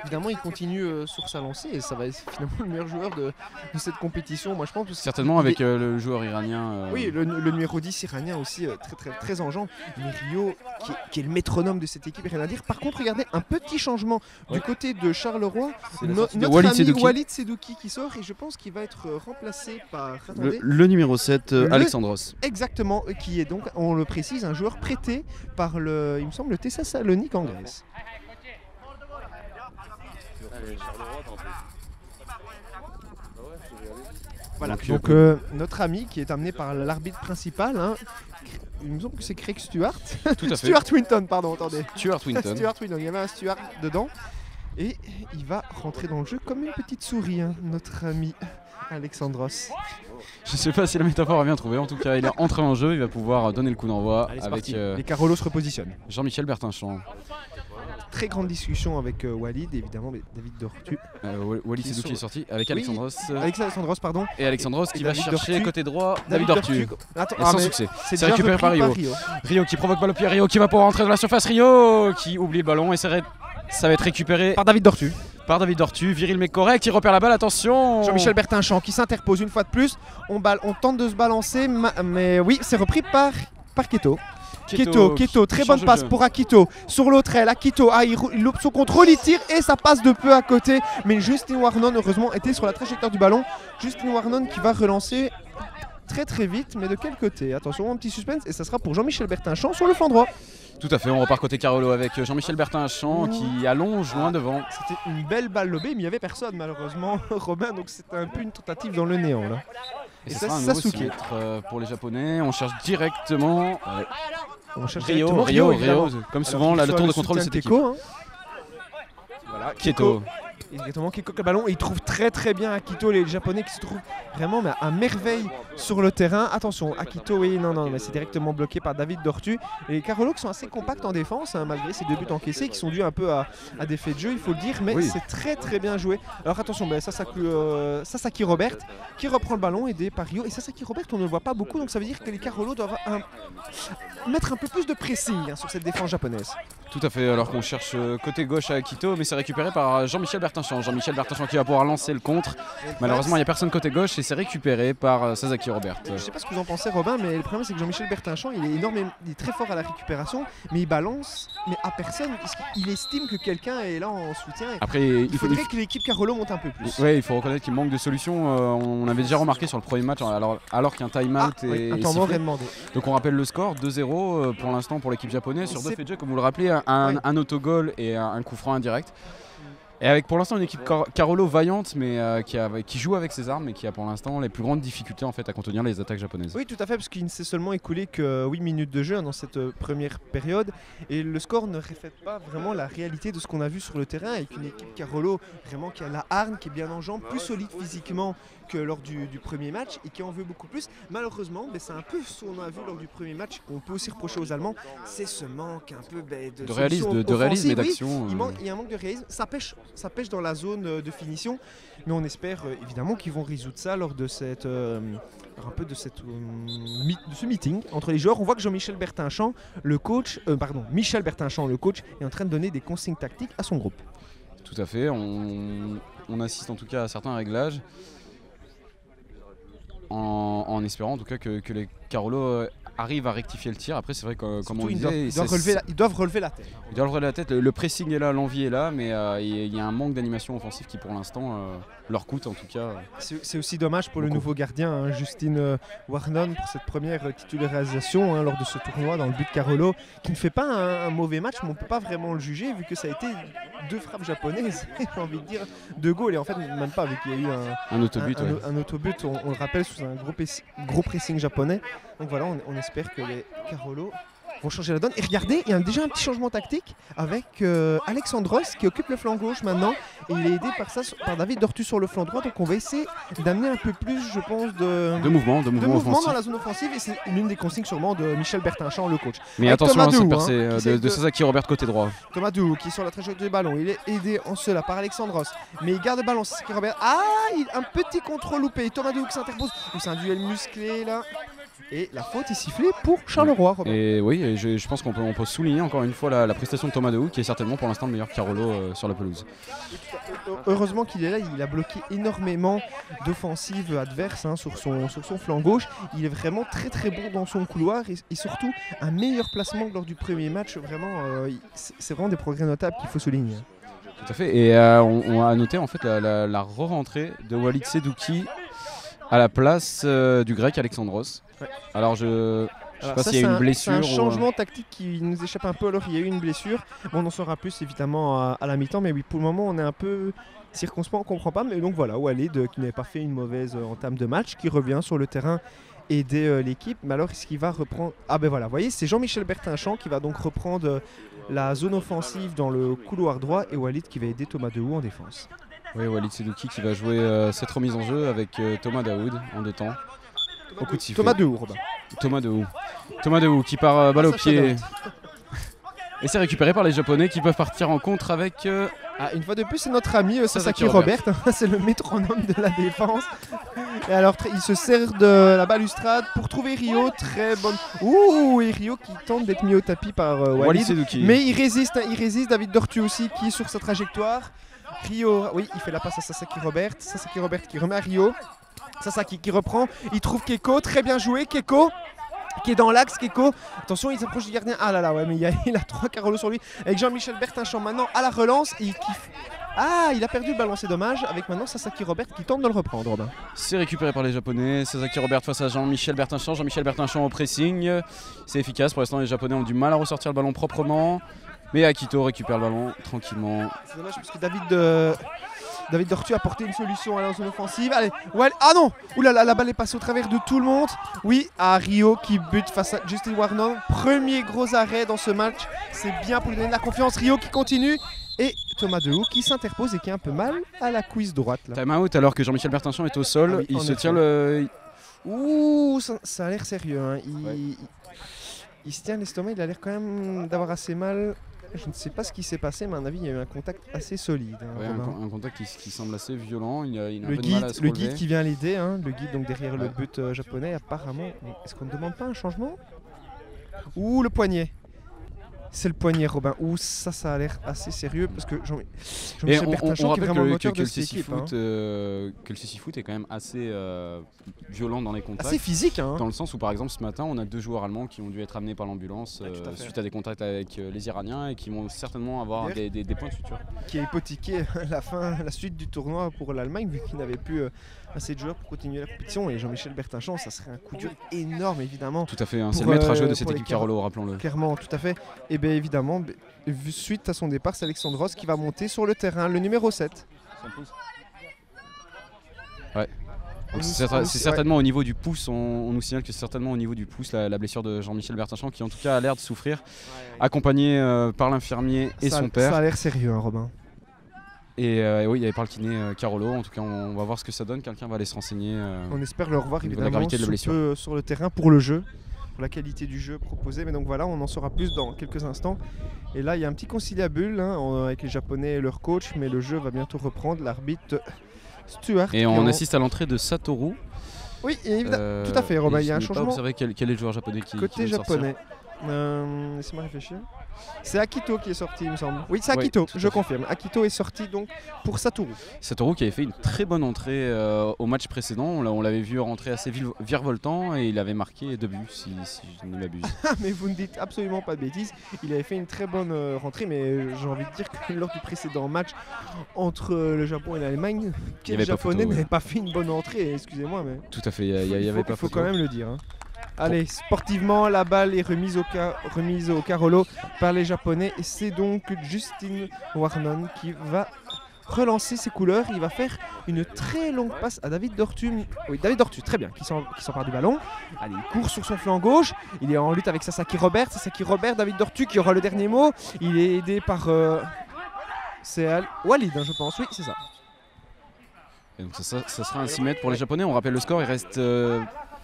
évidemment il continue sur sa lancée et ça va être finalement le meilleur joueur de cette compétition. Moi je pense certainement avec le joueur iranien. Oui, le numéro 10 iranien aussi très engeant. Mais Rio qui est le métronome de cette équipe, rien à dire. Par contre regardez un petit changement du côté de Charleroi. Notre ami Walid Sedouki qui sort et je pense qu'il va être remplacé par le numéro 7 Alexandros. Exactement, qui est donc, on le précise, un joueur prêté par il me semble, le Tessa Salonique en Grèce. Voilà, donc notre ami qui est amené par l'arbitre principal, il me semble que c'est Craig Stewart. Tout à fait. Stuart Winton, pardon, attendez. Stuart Winton. Il y avait un Stuart dedans. Et il va rentrer dans le jeu comme une petite souris, notre ami Alexandros. Je ne sais pas si la métaphore a bien trouvé, en tout cas il est entré en jeu, il va pouvoir donner le coup d'envoi avec les Carolo se repositionnent. Jean-Michel Bertinchamp. Très grande discussion avec Walid et évidemment David Dortu. Walid Sedou qui est sorti avec Alexandros. Alexandros, pardon. Et Alexandros qui va chercher côté droit David Dortu. Et sans succès. C'est récupéré par Rio. Rio qui provoque balle au pied, Rio qui va pouvoir rentrer dans la surface, Rio qui oublie le ballon et c'est Ça va être récupéré par David Dortu. Par David Dortu, viril mais correct, il repère la balle, attention. Jean-Michel Bertinchamp qui s'interpose une fois de plus. On tente de se balancer, mais oui, c'est repris par Keto. Keto, très bonne passe pour Akito. Sur l'autre aile, Akito, il loupe son contrôle, il tire et ça passe de peu à côté. Mais Justin Warnon, heureusement, était sur la trajectoire du ballon. Justin Warnon qui va relancer très vite, mais de quel côté? Attention, un petit suspense, et ça sera pour Jean-Michel Bertinchamp sur le flanc droit. Tout à fait, on repart côté Carolo avec Jean-Michel Bertinchamp qui allonge loin devant. C'était une belle balle lobée, mais il n'y avait personne malheureusement, Robin, donc c'était un peu une tentative dans le néant là. Et ça sera un nouveau centre pour les Japonais, on cherche directement Rio, comme souvent, là, le tour de contrôle de cette équipe. Hein. Voilà, Keto. Exactement, Keiko le ballon, et il trouve très bien Akito, les Japonais qui se trouvent vraiment à merveille sur le terrain. Attention, Akito, oui, non, mais c'est directement bloqué par David Dortu. Et les Carolo qui sont assez compacts en défense, hein, malgré ces 2 buts encaissés, qui sont dus un peu à des faits de jeu, il faut le dire, mais oui. C'est très bien joué. Alors attention, Sasaki Robert qui reprend le ballon, aidé par Rio. Et Sasaki Robert, on ne le voit pas beaucoup, donc ça veut dire que les Carolo doivent mettre un peu plus de pressing sur cette défense japonaise. Tout à fait, alors qu'on cherche côté gauche à Akito, mais c'est récupéré par Jean-Michel Bertinchamp. Jean-Michel Bertinchamp qui va pouvoir lancer le contre. Malheureusement, il n'y a personne côté gauche et c'est récupéré par Sasaki Robert. Je ne sais pas ce que vous en pensez, Robin, mais le problème c'est que Jean-Michel Bertinchamp, il est très fort à la récupération, mais il balance, mais à personne. Il estime que quelqu'un est là en soutien. Après, il faudrait que l'équipe Carolo monte un peu plus. Oui, il faut reconnaître qu'il manque de solutions. On avait déjà remarqué sur le premier match, alors qu'un time-out est un temps mort est demandé. Donc on rappelle le score, 2-0 pour l'instant pour l'équipe japonaise sur 2 faits de jeu, comme vous le rappelez, un autogol et un coup franc indirect. Et avec pour l'instant une équipe Carolo vaillante, mais qui joue avec ses armes, mais qui a pour l'instant les plus grandes difficultés en fait à contenir les attaques japonaises. Oui, tout à fait, parce qu'il ne s'est seulement écoulé que 8 minutes de jeu dans cette première période, et le score ne reflète pas vraiment la réalité de ce qu'on a vu sur le terrain, avec une équipe Carolo vraiment qui a la hargne, qui est bien en jambes, plus solide physiquement que lors du premier match, et qui en veut beaucoup plus. Malheureusement, c'est un peu ce qu'on a vu lors du premier match, qu'on peut aussi reprocher aux Allemands, c'est ce manque un peu de réalisme et d'action. Il y a un manque de réalisme, ça pêche dans la zone de finition, mais on espère évidemment qu'ils vont résoudre ça lors de ce meeting entre les joueurs. On voit que Jean-Michel Bertinchamp, Michel Bertinchamp, le coach, est en train de donner des consignes tactiques à son groupe. Tout à fait, on assiste en tout cas à certains réglages, en espérant en tout cas que les Carolo arrivent à rectifier le tir. Après c'est vrai que comme on disait, ils doivent relever la tête. Ils doivent relever la tête, le pressing est là, l'envie est là, mais il y a un manque d'animation offensive qui pour l'instant leur coûte en tout cas. C'est aussi dommage pour le nouveau gardien, hein, Justin Warnon, pour cette première titularisation lors de ce tournoi dans le but de Carolo, qui ne fait pas un mauvais match, mais on ne peut pas vraiment le juger vu que ça a été 2 frappes japonaises, j'ai envie de dire 2 goals, et en fait même pas, vu qu'il y a eu un autobut, on le rappelle, sous un gros pressing japonais. Donc voilà, on espère que les Carolo vont changer la donne. Et regardez, il y a déjà un petit changement tactique avec Alexandros qui occupe le flanc gauche maintenant, et il est aidé par David Dortu sur le flanc droit. Donc on va essayer d'amener un peu plus, je pense, de mouvement dans la zone offensive, et c'est l'une des consignes sûrement de Michel Bertinchamp, le coach. Mais avec attention à cette percée de Sasaki Robert côté droit. Thomas Dou qui est sur la trajectoire du ballon, il est aidé en cela par Alexandros, mais il garde le ballon. Sasaki Robert, un petit contrôle loupé. Thomas Dou qui s'interpose, c'est un duel musclé là. Et la faute est sifflée pour Charleroi, Robert. Et oui, et je pense qu'on peut souligner encore une fois la prestation de Thomas Dehou, qui est certainement pour l'instant le meilleur Carolo sur la pelouse. Heureusement qu'il est là, il a bloqué énormément d'offensives adverses sur son flanc gauche. Il est vraiment très bon dans son couloir, et surtout un meilleur placement que lors du premier match. Vraiment, c'est vraiment des progrès notables qu'il faut souligner. Tout à fait, et on a noté en fait la re-rentrée de Walid Sedouki à la place du grec Alexandros. Ouais. Alors je sais pas s'il y a une blessure. C'est un changement tactique qui nous échappe un peu, alors il y a eu une blessure. Bon, on en saura plus évidemment à la mi-temps, mais oui, pour le moment on est un peu circonspect, on comprend pas. Mais donc voilà, Walid qui n'avait pas fait une mauvaise entame de match, qui revient sur le terrain aider l'équipe. Mais alors est-ce qu'il va reprendre... Ah ben voilà, vous voyez, c'est Jean-Michel Bertinchamp qui va donc reprendre la zone offensive dans le couloir droit, et Walid qui va aider Thomas Dehou en défense. Oui, Walid Sedouki qui va jouer cette remise en jeu avec Thomas Daoud en 2 temps. Au coup de sifflet. Thomas Dehou, Robin. Thomas Dehou qui part balle au pied. Et c'est récupéré par les Japonais qui peuvent partir en contre avec... Une fois de plus, c'est notre ami Sasaki Robert. C'est le métronome de la défense. Et alors, il se sert de la balustrade pour trouver Rio. Très bonne. Ouh, et Rio qui tente d'être mis au tapis par Walid. Mais il résiste, David Dortu aussi qui est sur sa trajectoire. Rio, oui, il fait la passe à Sasaki Robert. Sasaki Robert qui remet à Rio. Sasaki qui reprend. Il trouve Keiko. Très bien joué, Keiko. Qui est dans l'axe, Keiko. Attention, il s'approche du gardien. Ah là là, ouais, mais il a 3 Carolo sur lui. Avec Jean-Michel Bertinchamp maintenant à la relance. Il kiffe. Ah, il a perdu le ballon, c'est dommage. Avec maintenant Sasaki Robert qui tente de le reprendre, Robin. C'est récupéré par les Japonais. Sasaki Robert face à Jean-Michel Bertinchamp. Jean-Michel Bertinchamp au pressing. C'est efficace. Pour l'instant, les Japonais ont du mal à ressortir le ballon proprement. Mais Akito récupère le ballon tranquillement. C'est dommage parce que David Dortu a porté une solution à son offensive. Allez, ouais, ah non! Oulala, la balle est passée au travers de tout le monde. Oui, à Rio qui bute face à Justin Warnon. Premier gros arrêt dans ce match. C'est bien pour lui donner de la confiance. Rio qui continue. Et Thomas Dehoux qui s'interpose et qui a un peu mal à la cuisse droite. Time out alors que Jean-Michel Bertinchamp est au sol. Ah oui, il se tient le... Ouh, ça a l'air sérieux. Hein. Il se tient l'estomac. Il a l'air quand même d'avoir assez mal. Je ne sais pas ce qui s'est passé, mais à mon avis, il y a eu un contact assez solide. Hein, ouais, un contact qui semble assez violent. Il a un le peu guide, de mal à se le relever. guide qui vient l'aider, hein, le guide donc derrière le but japonais, apparemment. Est-ce qu'on ne demande pas un changement? Ouh, le poignet. C'est le poignet, Robin. Ouh, ça a l'air assez sérieux parce que Jean-Michel Bertinchamp qui est vraiment le moteur de cette équipe. Que le CC Foot est quand même assez violent dans les contacts. Assez physique, hein. Dans le sens où, par exemple, ce matin, on a 2 joueurs allemands qui ont dû être amenés par l'ambulance suite à des contacts avec les Iraniens et qui vont certainement avoir des points de suture. Qui a hypothéqué la suite du tournoi pour l'Allemagne vu qu'il n'avait plus assez de joueurs pour continuer la compétition. Et Jean-Michel Bertinchamp, ça serait un coup dur énorme, évidemment. Tout à fait, hein. C'est le maître à jouer de cette équipe Carolo, rappelons-le. Clairement, tout à fait. Et bien évidemment, suite à son départ, c'est Alexandros qui va monter sur le terrain, le numéro 7. Ouais. C'est certainement au niveau du pouce, on nous signale que c'est certainement au niveau du pouce la blessure de Jean-Michel Bertinchamp qui en tout cas a l'air de souffrir, accompagné par l'infirmier et son père. Ça a l'air sérieux, hein, Robin. Et oui, il y avait pas le kiné Carolo, en tout cas on va voir ce que ça donne, quelqu'un va aller se renseigner. On espère le revoir évidemment sur le terrain pour le jeu, pour la qualité du jeu proposé, mais donc voilà, on en saura plus dans quelques instants. Et là il y a un petit conciliabule avec les Japonais et leur coach, mais le jeu va bientôt reprendre, l'arbitre Stuart. Et on assiste à l'entrée de Satoru. Oui, évidemment, tout à fait, Robin, il y a un changement. Vous savez quel est le joueur japonais qui côté japonais. Laissez-moi réfléchir. C'est Akito qui est sorti, il me semble. Oui, c'est Akito, je confirme. Akito est sorti donc pour Satoru. Satoru qui avait fait une très bonne entrée au match précédent. On l'avait vu rentrer assez virevoltant et il avait marqué 2 buts, si je ne m'abuse. Mais vous ne dites absolument pas de bêtises. Il avait fait une très bonne rentrée, mais j'ai envie de dire que lors du précédent match entre le Japon et l'Allemagne, quel Japonais n'avait pas fait une bonne entrée, excusez-moi. Mais tout à fait, il avait pas. Il faut quand même le dire. Hein. Allez, sportivement, la balle est remise au Carolo par les Japonais. Et c'est donc Justin Warnon qui va relancer ses couleurs. Il va faire une très longue passe à David Dortu. Oui, David Dortu, très bien, qui s'empare du ballon. Allez, il court sur son flanc gauche. Il est en lutte avec Sasaki Robert. David Dortu qui aura le dernier mot. Il est aidé par... c'est Walid, hein, je pense. Oui, c'est ça. Et donc ça sera un 6 mètres pour les Japonais. On rappelle le score, il reste...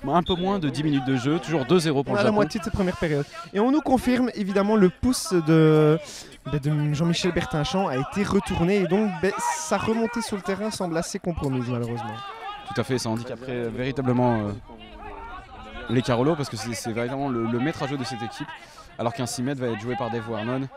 un peu moins de 10 minutes de jeu, toujours 2-0 pour le Japon. On a la moitié de cette première période. Et on nous confirme évidemment le pouce de Jean-Michel Bertinchamp a été retourné et donc sa remontée sur le terrain semble assez compromise malheureusement. Tout à fait, ça handicaperait véritablement les Carolo parce que c'est véritablement le maître à jeu de cette équipe alors qu'un 6 mètres va être joué par Dave Warnon.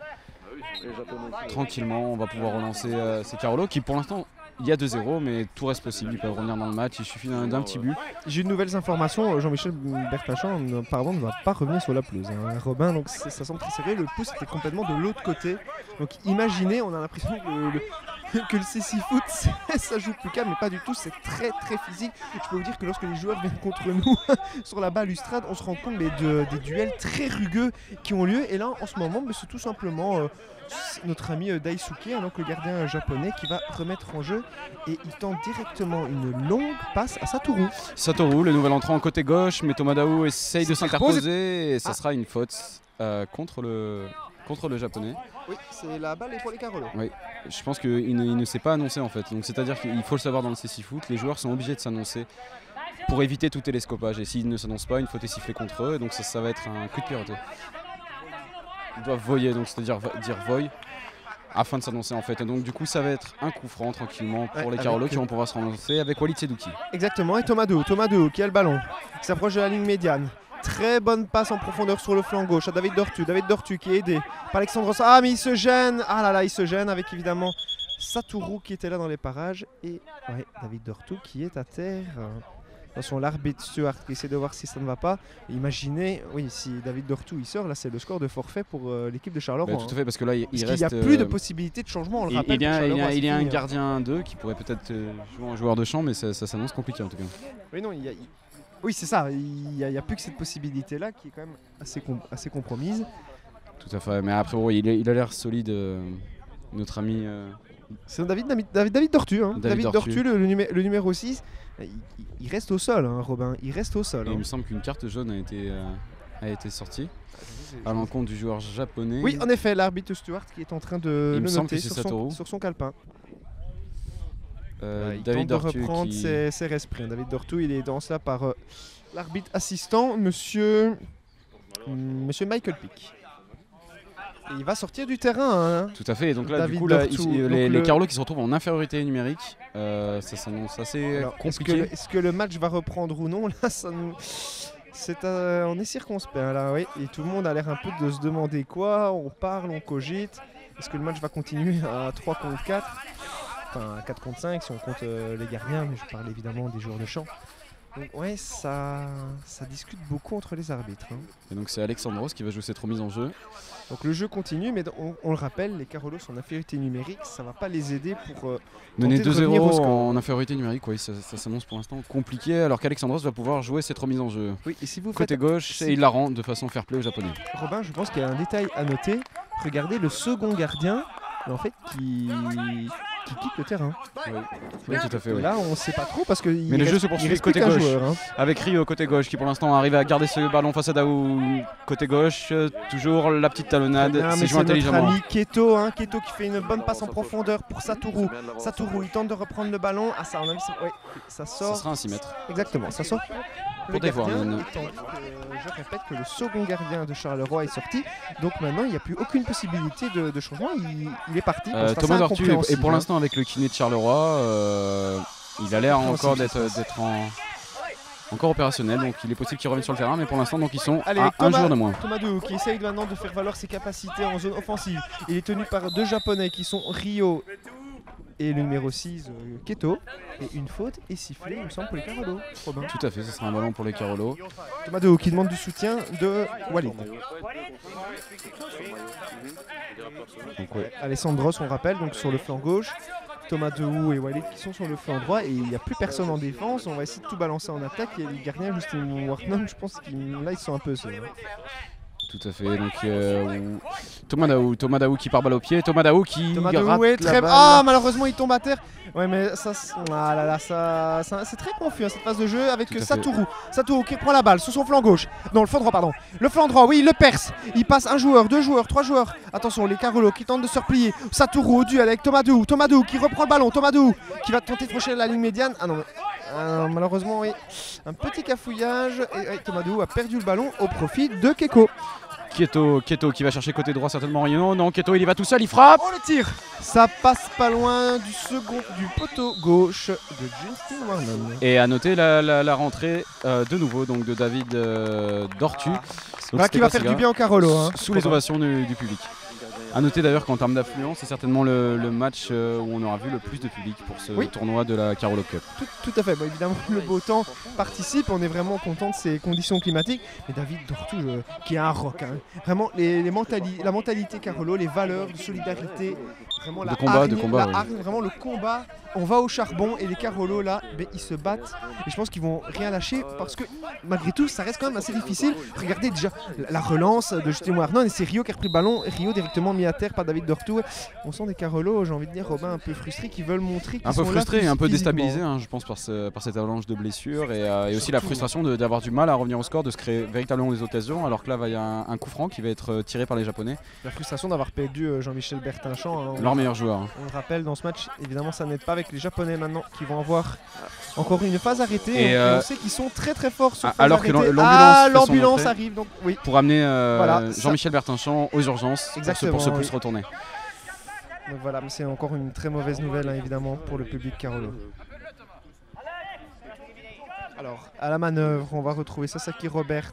Tranquillement, on va pouvoir relancer ces Carolo qui pour l'instant... Il y a 2-0, mais tout reste possible. Ils peuvent revenir dans le match. Il suffit d'un petit but. J'ai une nouvelle information. Jean-Michel Bertinchamp, apparemment, ne va pas revenir sur la pelouse. Hein. Robin, donc ça semble très serré. Le pouce était complètement de l'autre côté. Donc imaginez, on a l'impression que le CC Foot, ça joue plus calme, mais pas du tout. C'est très très physique. Je peux vous dire que lorsque les joueurs viennent contre nous sur la balustrade, on se rend compte des duels très rugueux qui ont lieu. Et là, en ce moment, c'est tout simplement... notre ami Daisuke, donc le gardien japonais, qui va remettre en jeu et il tente directement une longue passe à Satoru. Satoru, le nouvel entrant côté gauche, mais Thomas Dehoux essaye de s'interposer et ça sera une faute contre le japonais. Oui, c'est la balle est pour les Carolo. Oui, je pense qu'il ne s'est pas annoncé en fait. Donc c'est-à-dire qu'il faut le savoir dans le CC Foot, les joueurs sont obligés de s'annoncer pour éviter tout télescopage. Et s'ils ne s'annoncent pas, une faute est sifflée contre eux, et donc ça va être un coup de pied arrêté. doivent voyer, donc c'est-à-dire dire voy, afin de s'annoncer en fait. Et donc du coup ça va être un coup franc tranquillement pour les Carolo qui vont pouvoir se renoncer avec Walid Sedouki. Exactement, et Thomas Dehou qui a le ballon, qui s'approche de la ligne médiane. Très bonne passe en profondeur sur le flanc gauche à David Dortu qui est aidé par Alexandros. Ah mais il se gêne, ah là là il se gêne avec évidemment Satoru qui était là dans les parages et ouais, David Dortu qui est à terre. Attention, l'arbitre Stuart qui essaie de voir si ça ne va pas. Imaginez, oui, si David Dortu il sort, là c'est le score de forfait pour l'équipe de Charleroi. Tout à fait, parce que là il reste. Il n'y a plus de possibilité de changement, on le rappelle. Il y a un gardien 2 qui pourrait peut-être jouer en joueur de champ, mais ça s'annonce compliqué en tout cas. Oui, non, oui, c'est ça, il n'y a plus que cette possibilité-là qui est quand même assez compromise. Tout à fait, mais après, bon, il a l'air solide, notre ami. C'est David Dortu, hein. David Dortu, le numéro 6. Il reste au sol, hein, Robin, il reste au sol. Et il me semble qu'une carte jaune a été sortie à l'encontre du joueur japonais. Oui, en effet, l'arbitre Stuart qui est en train de le noter sur son calepin. Il tente de reprendre ses esprits. David Dortu, il est dans cela par l'arbitre assistant, monsieur Michael Pick. Et il va sortir du terrain. Hein. Tout à fait. Et donc là, du coup, les Carolo qui se retrouvent en infériorité numérique, ça s'annonce assez compliqué. Est-ce que le match va reprendre ou non? Là, on est circonspect. Là, oui. Et tout le monde a l'air un peu de se demander quoi. On parle, on cogite. Est-ce que le match va continuer à 3 contre 4? Enfin, 4 contre 5 si on compte les gardiens, mais je parle évidemment des joueurs de champ. Donc ouais, ça discute beaucoup entre les arbitres. Hein. Et donc c'est Alexandros qui va jouer cette remise en jeu. Donc le jeu continue, mais on le rappelle, les Carolo sont en infériorité numérique, ça va pas les aider pour mener 2-0 en infériorité numérique. Oui, ça s'annonce pour l'instant compliqué, alors qu'Alexandros va pouvoir jouer cette remise en jeu. Oui, et si vous côté gauche, et il la rend de façon fair play aux Japonais. Robin, je pense qu'il y a un détail à noter. Regardez le second gardien, en fait, qui quitte le terrain. Oui, tout à fait. Oui. Là, on ne sait pas trop parce que mais le jeu se poursuit côté gauche, avec Rio côté gauche qui pour l'instant arrive à garder ce ballon face à Daou côté gauche. Toujours la petite talonnade, c'est joué intelligemment. Notre ami Keto, Keto qui fait une bonne passe en profondeur pour Satoru. Satoru, il tente de reprendre le ballon. Ah ça, on a vu, ça sort. Ça sera un 6 mètres. Exactement, ça sort. Pour des fois. Je répète que le second gardien de Charleroi est sorti, donc maintenant il n'y a plus aucune possibilité de changement. Il est parti. Thomas Dortu est pour l'instant avec le kiné de Charleroi. Il a l'air encore d'être encore opérationnel, donc il est possible qu'il revienne sur le terrain, mais pour l'instant donc ils sont à un joueur de moins. Thomas Dehou qui essaye maintenant de faire valoir ses capacités en zone offensive. Il est tenu par deux Japonais qui sont Rio et le numéro 6 Keto, et une faute est sifflée il me semble pour les Carolo. Robin. Tout à fait, ce sera un ballon pour les Carolo. Thomas Dehou qui demande du soutien de Walid. Donc, Alessandros on rappelle donc sur le flanc gauche, Thomas Dehou et Walid qui sont sur le flanc droit, et il n'y a plus personne en défense. On va essayer de tout balancer en attaque, et les gardiens Justin Wartnum, je pense qu'ils là ils sont un peu seuls. Tout à fait, donc Thomas Dehou qui part balle au pied, Thomas Dehou qui rate est très... Ah malheureusement il tombe à terre. Ouais mais ça, c'est très confus cette phase de jeu avec Satoru qui prend la balle sur son flanc gauche, non le flanc droit pardon, le flanc droit oui il le perce, il passe un joueur, deux joueurs, trois joueurs, attention les Carolo qui tentent de se replier, Satoru au duel avec Thomas Dehou qui reprend le ballon, Thomas Dehou qui va tenter de franchir la ligne médiane, malheureusement oui, un petit cafouillage et Thomas Dehou a perdu le ballon au profit de Keiko. Keto qui va chercher côté droit certainement. Non, Keto il y va tout seul, il frappe. Oh le tir, ça passe pas loin du poteau gauche de Justin Warnon. Et à noter la rentrée de nouveau donc de David Dortu. Qui va faire du bien au Carolo. Sous les ovations du public. A noter d'ailleurs qu'en termes d'affluence, c'est certainement le match où on aura vu le plus de public pour ce tournoi de la Carolo Cup. Tout à fait, bon, évidemment le beau temps participe, on est vraiment content de ces conditions climatiques. Mais David Dortu qui est un rock, vraiment la mentalité Carolo, les valeurs de solidarité, vraiment de combat, vraiment le combat. On va au charbon et les Carolo là, ils se battent et je pense qu'ils vont rien lâcher parce que malgré tout ça reste quand même assez difficile. Regardez déjà la relance de Justin Warnon et c'est Rio qui a repris le ballon, Rio directement mis mis à terre par David Dortou. On sent des Carolo, j'ai envie de dire, Robin, un peu frustrés, qui veulent montrer qu'ils un sont peu là frustré et un peu physiquement. déstabilisé, hein, je pense, par cette avalanche de blessures et aussi la frustration d'avoir du mal à revenir au score, de se créer véritablement des occasions, alors que là, il y a un coup franc qui va être tiré par les Japonais. La frustration d'avoir perdu Jean-Michel Bertinchamp, hein, leur meilleur joueur. On le rappelle dans ce match, évidemment, ça n'aide pas avec les Japonais maintenant qui vont avoir encore une phase arrêtée. Et on sait qu'ils sont très très forts sur phase alors arrêtée. Que l'ambulance arrive, donc oui. Pour amener voilà, Jean-Michel Bertinchamp aux urgences pour se plus retourner. Donc voilà, c'est encore une très mauvaise nouvelle, hein, évidemment, pour le public Carolo. Alors, à la manœuvre, on va retrouver Sasaki Robert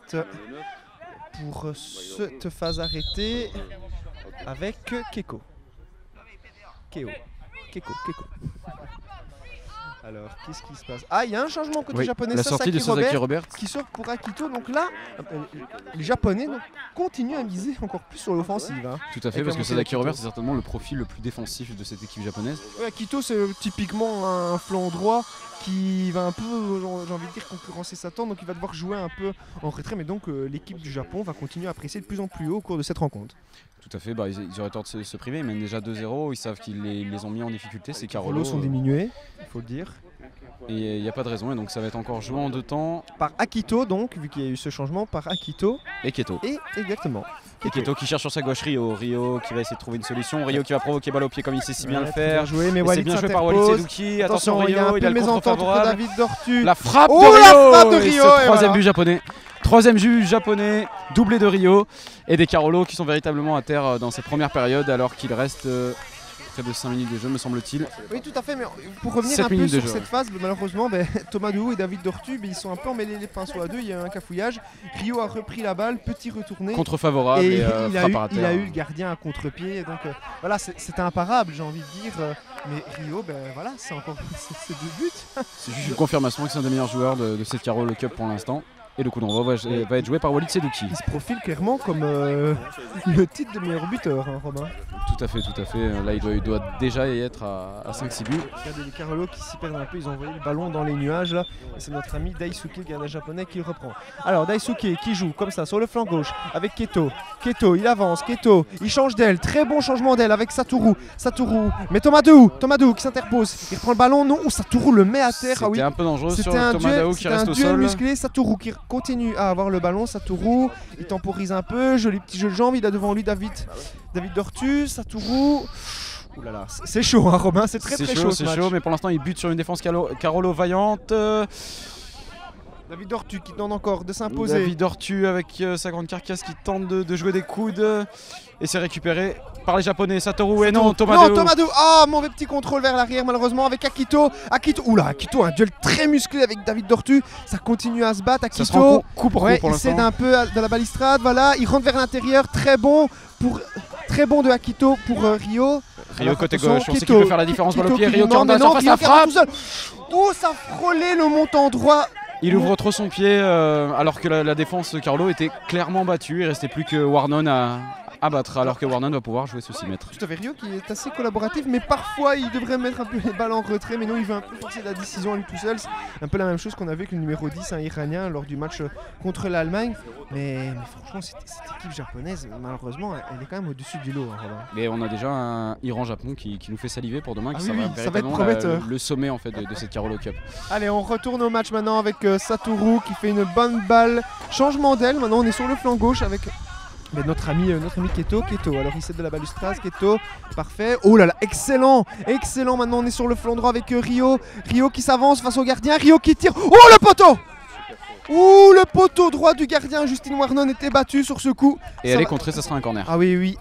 pour cette phase arrêtée avec Keko. Alors, qu'est-ce qui se passe? Ah, il y a un changement côté japonais. La sortie de Sasaki Robert qui sort pour Akito. Donc là, les Japonais continuent à miser encore plus sur l'offensive. Hein. Tout à fait, parce que Sasaki Robert, c'est certainement le profil le plus défensif de cette équipe japonaise. Ouais, Akito, c'est typiquement un flanc droit qui va un peu, j'ai envie de dire, concurrencer Satan. Donc il va devoir jouer un peu en retrait. Mais donc l'équipe du Japon va continuer à presser de plus en plus haut au cours de cette rencontre. Tout à fait, ils auraient tort de se priver, ils mènent déjà 2-0, ils savent qu'ils les ont mis en difficulté, ces Carolo sont diminués, il faut le dire. Et il n'y a pas de raison, et donc ça va être encore joué en 2 temps. Par Akito donc, vu qu'il y a eu ce changement, par Akito. Et Keto. Et exactement. Et Keto qui cherche sur sa gauche Rio qui va essayer de trouver une solution, Rio qui va provoquer balle au pied comme il sait si bien le faire. Joué, mais c'est bien joué par Walid Seduki, attention Rio, il a le contre favorable. David Dortu. La frappe de Rio, et troisième but japonais. Troisième but japonais, doublé de Rio et des Carolo qui sont véritablement à terre dans cette première période alors qu'il reste près de 5 minutes de jeu me semble-t-il. Oui tout à fait, mais pour revenir un peu sur cette phase, malheureusement Thomas Dehou et David Dortu ils sont un peu emmêlés les pinceaux à deux, il y a eu un cafouillage. Rio a repris la balle, petit retourné. Contre favorable et frappe à terre. Il a eu le gardien à contre-pied, donc voilà c'était imparable j'ai envie de dire. Mais Rio, voilà, c'est encore c'est 2 buts. C'est juste une confirmation que c'est un des meilleurs joueurs de cette Carolo Cup pour l'instant. Et le coup d'envoi va être joué par Walid Seduki. Il se profile clairement comme le titre de meilleur buteur, hein, Robin. Tout à fait. Là, il doit déjà y être à 5-6 buts. Regardez les Carolo qui s'y perdent un peu, ils ont envoyé le ballon dans les nuages. Là. Et c'est notre ami Daisuke, le gardien japonais, qui le reprend. Alors, Daisuke qui joue comme ça sur le flanc gauche avec Keto. Keto, il avance. Keto, il change d'aile. Très bon changement d'aile avec Satoru. Mais Thomas Dehou qui s'interpose. Il reprend le ballon. Non, Satoru le met à terre. C'était un peu dangereux sur Thomas Dehou qui reste au sol. Musclé. Satoru qui continue à avoir le ballon. Satoru, il temporise un peu. Joli petit jeu de jambes. Il a devant lui David Dortu. Satoru. Ouh là là, c'est chaud, hein, Robin. C'est très chaud. C'est chaud, mais pour l'instant, il bute sur une défense Carolo vaillante. David Dortu qui tente encore de s'imposer. David Dortu avec sa grande carcasse qui tente de jouer des coudes. Et c'est récupéré par les Japonais. Satoru et non, Thomas Dehou. Ah, mauvais petit contrôle vers l'arrière malheureusement avec Akito. Oula, Akito, un duel très musclé avec David Dortu. Ça continue à se battre. Akito, ça se coup pour coup pour il cède un peu de la balistrade. Voilà, il rentre vers l'intérieur. Très bon de Akito pour Rio. Rio côté gauche, on sait qu'il peut faire la différence balle au pied. Rio qui rentre dans la surface, la frappe. Oh, ça frôlait le montant droit. Il ouvre trop son pied alors que la défense de Carlo était clairement battue. Il restait plus que Warnon à battre alors que Warnon va pouvoir jouer ce 6 mètres. Tout à fait, Rio qui est assez collaboratif mais parfois il devrait mettre un peu les balles en retrait mais non il veut un peu forcer la décision à lui tout seul. C'est un peu la même chose qu'on a vu avec le numéro 10 iranien lors du match contre l'Allemagne mais franchement cette équipe japonaise malheureusement elle est quand même au-dessus du lot. Hein, mais on a déjà un Iran-Japon qui nous fait saliver pour demain ça va être prometteur. Le sommet en fait de cette Carolo Cup. Allez on retourne au match maintenant avec Satoru qui fait une bonne balle, changement d'aile, maintenant on est sur le flanc gauche avec notre ami Keto, alors il cède de la balustrade, Keto, parfait, oh là là, excellent, maintenant on est sur le flanc droit avec Rio qui s'avance face au gardien, Rio qui tire, oh le poteau! Ouh, le poteau droit du gardien, Justin Warnon était battu sur ce coup. Et elle est contrée, ça sera un corner. Ah oui,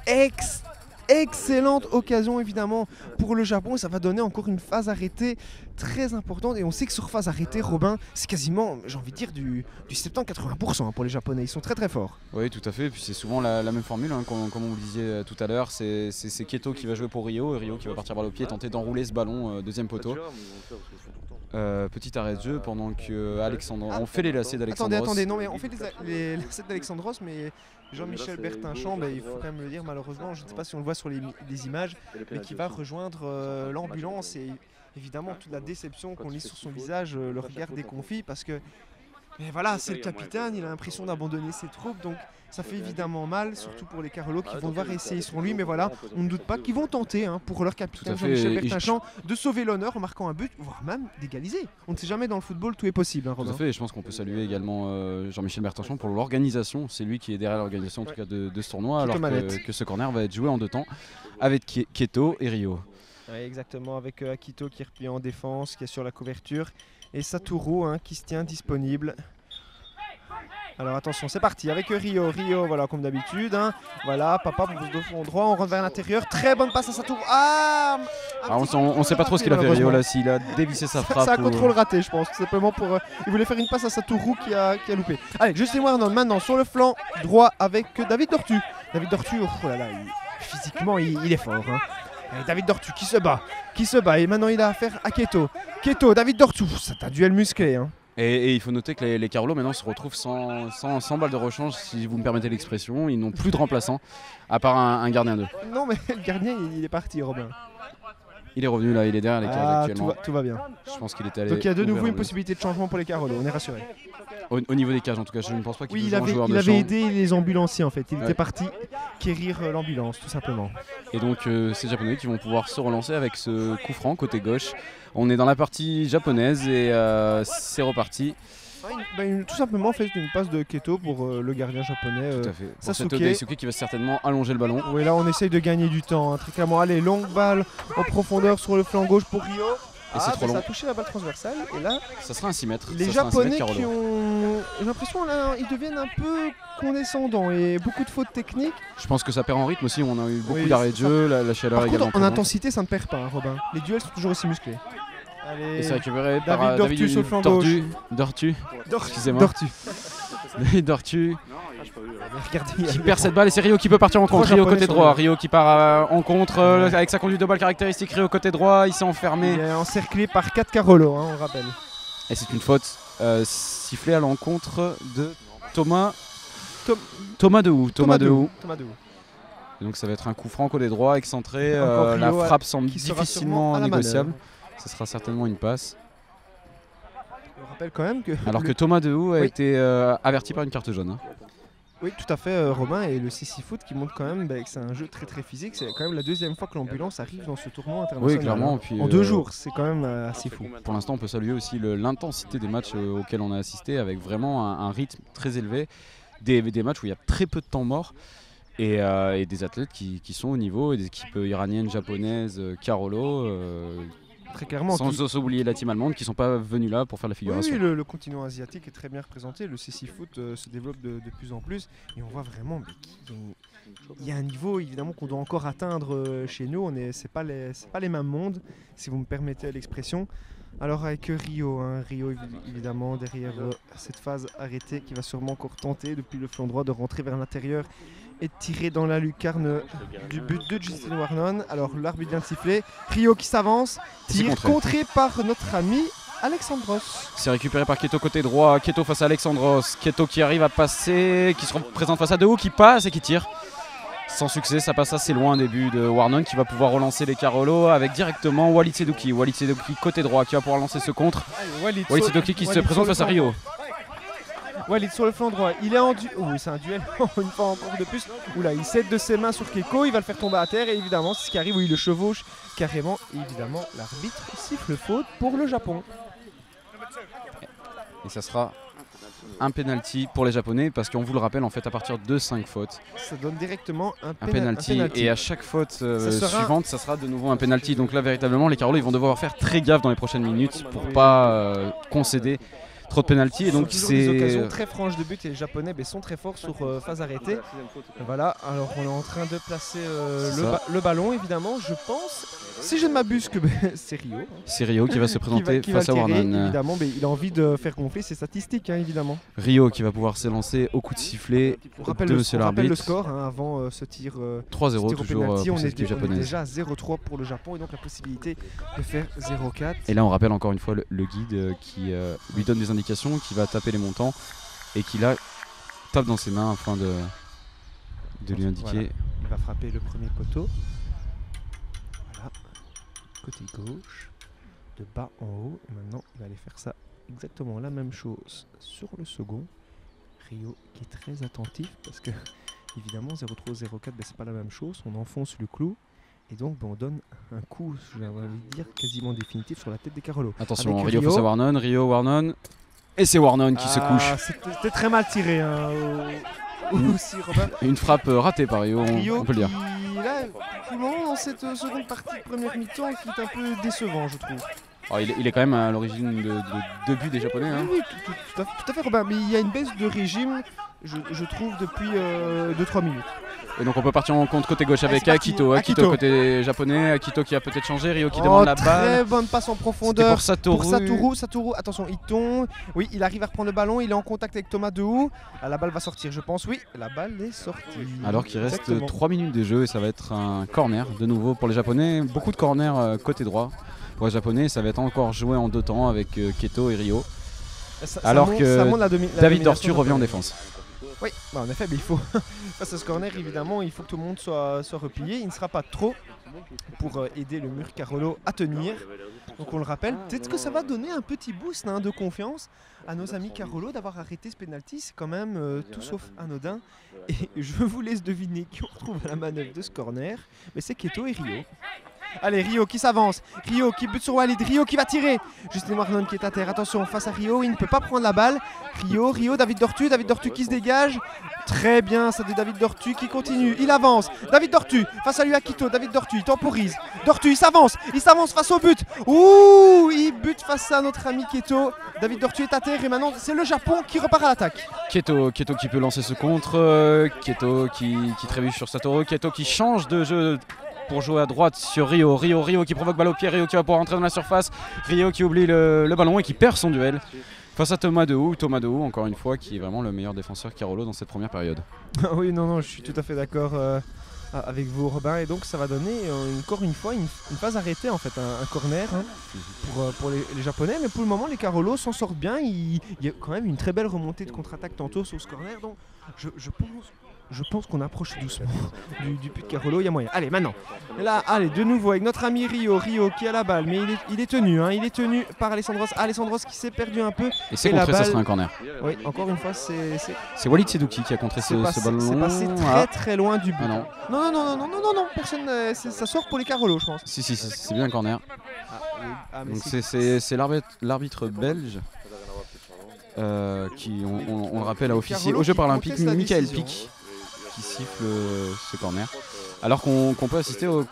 excellente occasion évidemment pour le Japon, ça va donner encore une phase arrêtée très importante et on sait que sur phase arrêtée, Robin, c'est quasiment, j'ai envie de dire, du 70-80% pour les Japonais, ils sont très forts. Oui tout à fait, et puis c'est souvent la même formule, hein, comme on le disait tout à l'heure, c'est Keto qui va jouer pour Rio et Rio qui va partir balle au pied et tenter d'enrouler ce ballon deuxième poteau. Petit arrêt de jeu pendant que Alexandre, on fait les lacets d'Alexandros. Attendez, non mais on fait les lacets d'Alexandros mais Jean-Michel Bertinchamp, il faut quand même le dire malheureusement, je ne sais pas si on le voit sur les images, mais qui va rejoindre l'ambulance et évidemment toute la déception qu'on lit sur son visage, le regard déconfit parce que Mais voilà, c'est le capitaine, il a l'impression d'abandonner ses troupes, donc ça fait évidemment mal, surtout pour les Carolo qui vont devoir essayer sur lui. Mais voilà, on ne doute pas qu'ils vont tenter pour leur capitaine Jean-Michel Bertinchamp de sauver l'honneur en marquant un but, voire même d'égaliser. On ne sait jamais dans le football, tout est possible. Robin. Tout à fait, et je pense qu'on peut saluer également Jean-Michel Bertinchamp pour l'organisation. C'est lui qui est derrière l'organisation en tout cas de ce tournoi, alors que ce corner va être joué en 2 temps avec Keto et Rio. Oui, exactement, avec Akito qui est replié en défense, qui est sur la couverture, et Satoru qui se tient disponible. Alors attention, c'est parti avec Rio. Rio, voilà, comme d'habitude. Voilà, papa pousse de fond droit, on rentre vers l'intérieur. Très bonne passe à Satoru. On ne sait pas trop ce qu'il a fait Rio là, s'il a dévissé sa frappe. C'est un contrôle raté, je pense. Tout simplement pour. Il voulait faire une passe à Satoru qui a loupé. Allez, Justin Warnon maintenant sur le flanc droit avec David Dortu. David Dortu, oh là là, physiquement, il est fort. David Dortu qui se bat. Et maintenant, il a affaire à Keto. Keto, David Dortu, c'est un duel musclé. Et il faut noter que les Carolo maintenant se retrouvent sans balle de rechange, si vous me permettez l'expression. Ils n'ont plus de remplaçant, à part un gardien d'eux. Non mais le gardien il est parti, Robin. Il est revenu là, il est derrière les cages actuellement. Tout va bien. Je pense qu'il est allé. Donc il y a de nouveau une possibilité de changement pour les Carolo, on est rassuré. Au niveau des cages en tout cas, je ne pense pas qu'il il avait aidé les ambulanciers en fait, il était parti quérir l'ambulance tout simplement. Et donc ces Japonais qui vont pouvoir se relancer avec ce coup franc côté gauche. On est dans la partie japonaise et c'est reparti. Tout simplement fait une passe de Keto pour le gardien japonais. Tout à fait. Satoru Daisuke qui va certainement allonger le ballon. Oui, là on essaye de gagner du temps, très clairement. Allez, longue balle en profondeur sur le flanc gauche pour Rio. Et c'est trop long. Ça a touché la balle transversale et là ça sera un 6 mètres. Les Japonais qui ont, j'ai l'impression là, ils deviennent un peu condescendants et beaucoup de fautes techniques. Je pense que ça perd en rythme aussi, on a eu beaucoup d'arrêts de jeu, la chaleur par également. Contre, en intensité ça ne perd pas, Robin. Les duels sont toujours aussi musclés. Allez. Et c'est récupéré par David Dortu sur le flanc gauche. Excusez-moi. David Dortu. Regardez, qui perd cette balle et c'est Rio qui peut partir en contre. Rio côté droit. Rio qui part en contre avec sa conduite de balle caractéristique. Rio côté droit, il s'est enfermé. Il est encerclé par 4 Carolo, on rappelle. Et c'est une faute sifflée à l'encontre de Thomas Dehou. Et donc ça va être un coup franc côté droit, excentré. La frappe semble difficilement négociable. Ce sera certainement une passe. On rappelle quand même que. Alors que Thomas Dehou a été averti par une carte jaune. Oui, tout à fait, Romain, et le CC Foot qui montre quand même que c'est un jeu très très physique. C'est quand même la 2e fois que l'ambulance arrive dans ce tournoi international. Oui, clairement. Puis, en 2 jours, c'est quand même assez fou. Pour l'instant, on peut saluer aussi l'intensité des matchs auxquels on a assisté, avec vraiment un rythme très élevé. Des matchs où il y a très peu de temps mort. Et des athlètes qui sont au niveau, et des équipes iraniennes, japonaises, Carolo. Très clairement. Sans oublier la team allemande qui ne sont pas venus là pour faire la figuration. Oui, le continent asiatique est très bien représenté. Le CC Foot se développe de plus en plus. Et on voit vraiment qu'il y a un niveau évidemment qu'on doit encore atteindre chez nous. Ce n'est pas les mêmes mondes, si vous me permettez l'expression. Alors avec Rio, Rio évidemment derrière cette phase arrêtée qui va sûrement encore tenter depuis le flanc droit de rentrer vers l'intérieur et de tirer dans la lucarne du but de Justin Warnon. Alors l'arbitre vient de siffler, Rio qui s'avance, tir contré par notre ami Alexandros. C'est récupéré par Keto côté droit, Keto face à Alexandros, Keto qui arrive à passer, qui se représente face à Dehou, qui passe et qui tire. Sans succès, ça passe assez loin, début de Warnon qui va pouvoir relancer les Carolo avec directement Walid Sedouki. Walid Sedouki côté droit qui va pouvoir lancer ce contre. Walid Sedouki qui se présente face à Rio. Walid sur le flanc droit, il est en duel. Oui, c'est un duel, une fois encore de plus. Oula, il cède de ses mains sur Keiko, il va le faire tomber à terre et évidemment, c'est ce qui arrive où il le chevauche carrément. Et évidemment, l'arbitre siffle faute pour le Japon. Et ça sera un penalty pour les Japonais parce qu'on vous le rappelle en fait à partir de 5 fautes ça donne directement un penalty et à chaque faute suivante ça sera de nouveau un penalty. Donc là véritablement les Carolo ils vont devoir faire très gaffe dans les prochaines minutes pour pas concéder trop de penalty. Et donc c'est des occasions très franches de but et les Japonais sont très forts sur phase arrêtée. Voilà, alors on est en train de placer le ballon évidemment, je pense. Si je ne m'abuse que c'est Rio. C'est Rio qui va se présenter face à Warnon. Évidemment, mais il a envie de faire gonfler ses statistiques, évidemment. Rio qui va pouvoir s'élancer au coup de sifflet de monsieur l'arbitre. On rappelle le score avant ce tir 3-0 toujours pour cette équipe japonaise. On est déjà à 0-3 pour le Japon et donc la possibilité de faire 0-4. Et là on rappelle encore une fois le guide qui lui donne des indications, qui va taper les montants et qui là tape dans ses mains afin de lui indiquer. Voilà. Il va frapper le premier poteau. Côté gauche, de bas en haut, et maintenant il va aller faire ça exactement la même chose sur le second. Rio qui est très attentif parce que évidemment 0-3 0-4 c'est pas la même chose, on enfonce le clou et donc on donne un coup, j'ai envie de dire quasiment définitif sur la tête des Carolo. Attention, Rio face à Warnon, Rio, Warnon, et c'est Warnon qui se couche. C'était très mal tiré hein, aussi, Robin. Une frappe ratée par Rio, on peut le dire. Là, pour le moment dans cette seconde partie de première mi-temps qui est un peu décevant je trouve. Alors, il est quand même à l'origine de deux buts des Japonais. Hein. Oui, tout à fait Robin, mais il y a une baisse de régime, je trouve, depuis 2-3 minutes. Et donc on peut partir en compte côté gauche avec Akito. Akito côté japonais, Akito qui a peut-être changé, Rio qui demande la balle. Très bonne passe en profondeur pour Satoru. Satoru, attention, il tombe. Oui, il arrive à reprendre le ballon, il est en contact avec Thomas Dehou. La balle va sortir, je pense. Oui, la balle est sortie. Alors qu'il reste 3 minutes de jeu et ça va être un corner de nouveau pour les Japonais. Beaucoup de corners côté droit. Pour les Japonais, ça va être encore joué en 2 temps avec Keto et Rio. Alors que David Dortu revient en défense. Oui, en effet, mais il faut, face à ce corner, évidemment, il faut que tout le monde soit replié. Il ne sera pas trop pour aider le mur Carolo à tenir. Donc on le rappelle, peut-être que ça va donner un petit boost de confiance à nos amis Carolo d'avoir arrêté ce penalty. C'est quand même tout sauf anodin. Et je vous laisse deviner qui on retrouve à la manœuvre de ce corner. Mais c'est Keto et Rio. Allez, Rio qui s'avance, Rio qui bute sur Walid, Rio qui va tirer. Justin Warnon qui est à terre, attention face à Rio, il ne peut pas prendre la balle. Rio, David Dortu qui se dégage. Très bien, ça de David Dortu qui continue, il avance. David Dortu face à lui Akito, David Dortu il temporise. Dortu il s'avance face au but. Ouh, il bute face à notre ami Keto. David Dortu est à terre et maintenant c'est le Japon qui repart à l'attaque. Keto qui peut lancer ce contre, Keto qui trébuche sur Satoru, Keto qui change de jeu pour jouer à droite sur Rio qui provoque balle au pied, Rio qui va pouvoir entrer dans la surface, Rio qui oublie le ballon et qui perd son duel face à Thomas Dehou, encore une fois qui est vraiment le meilleur défenseur Carolo dans cette première période. Oui, non, je suis tout à fait d'accord avec vous Robin, et donc ça va donner encore une fois une phase arrêtée en fait, un corner pour les Japonais, mais pour le moment les Carolo s'en sortent bien. Il y a quand même une très belle remontée de contre-attaque tantôt sur ce corner, donc je pense qu'on approche doucement du but de Carolo, il y a moyen. Allez, maintenant, là, de nouveau avec notre ami Rio qui a la balle, mais il est tenu, il est tenu par Alessandros qui s'est perdu un peu. Et c'est contré, ça sera un corner. Oui, encore une fois, c'est Walid Sedouki qui a contré ce ballon. C'est passé très loin du but. Non, personne, ça sort pour les Carolo, je pense. Si, c'est bien un corner. Donc c'est l'arbitre belge. Qui, on le rappelle, a officié au jeu paralympique, Michael Pic, qui siffle ce corner. Alors qu'on peut assister au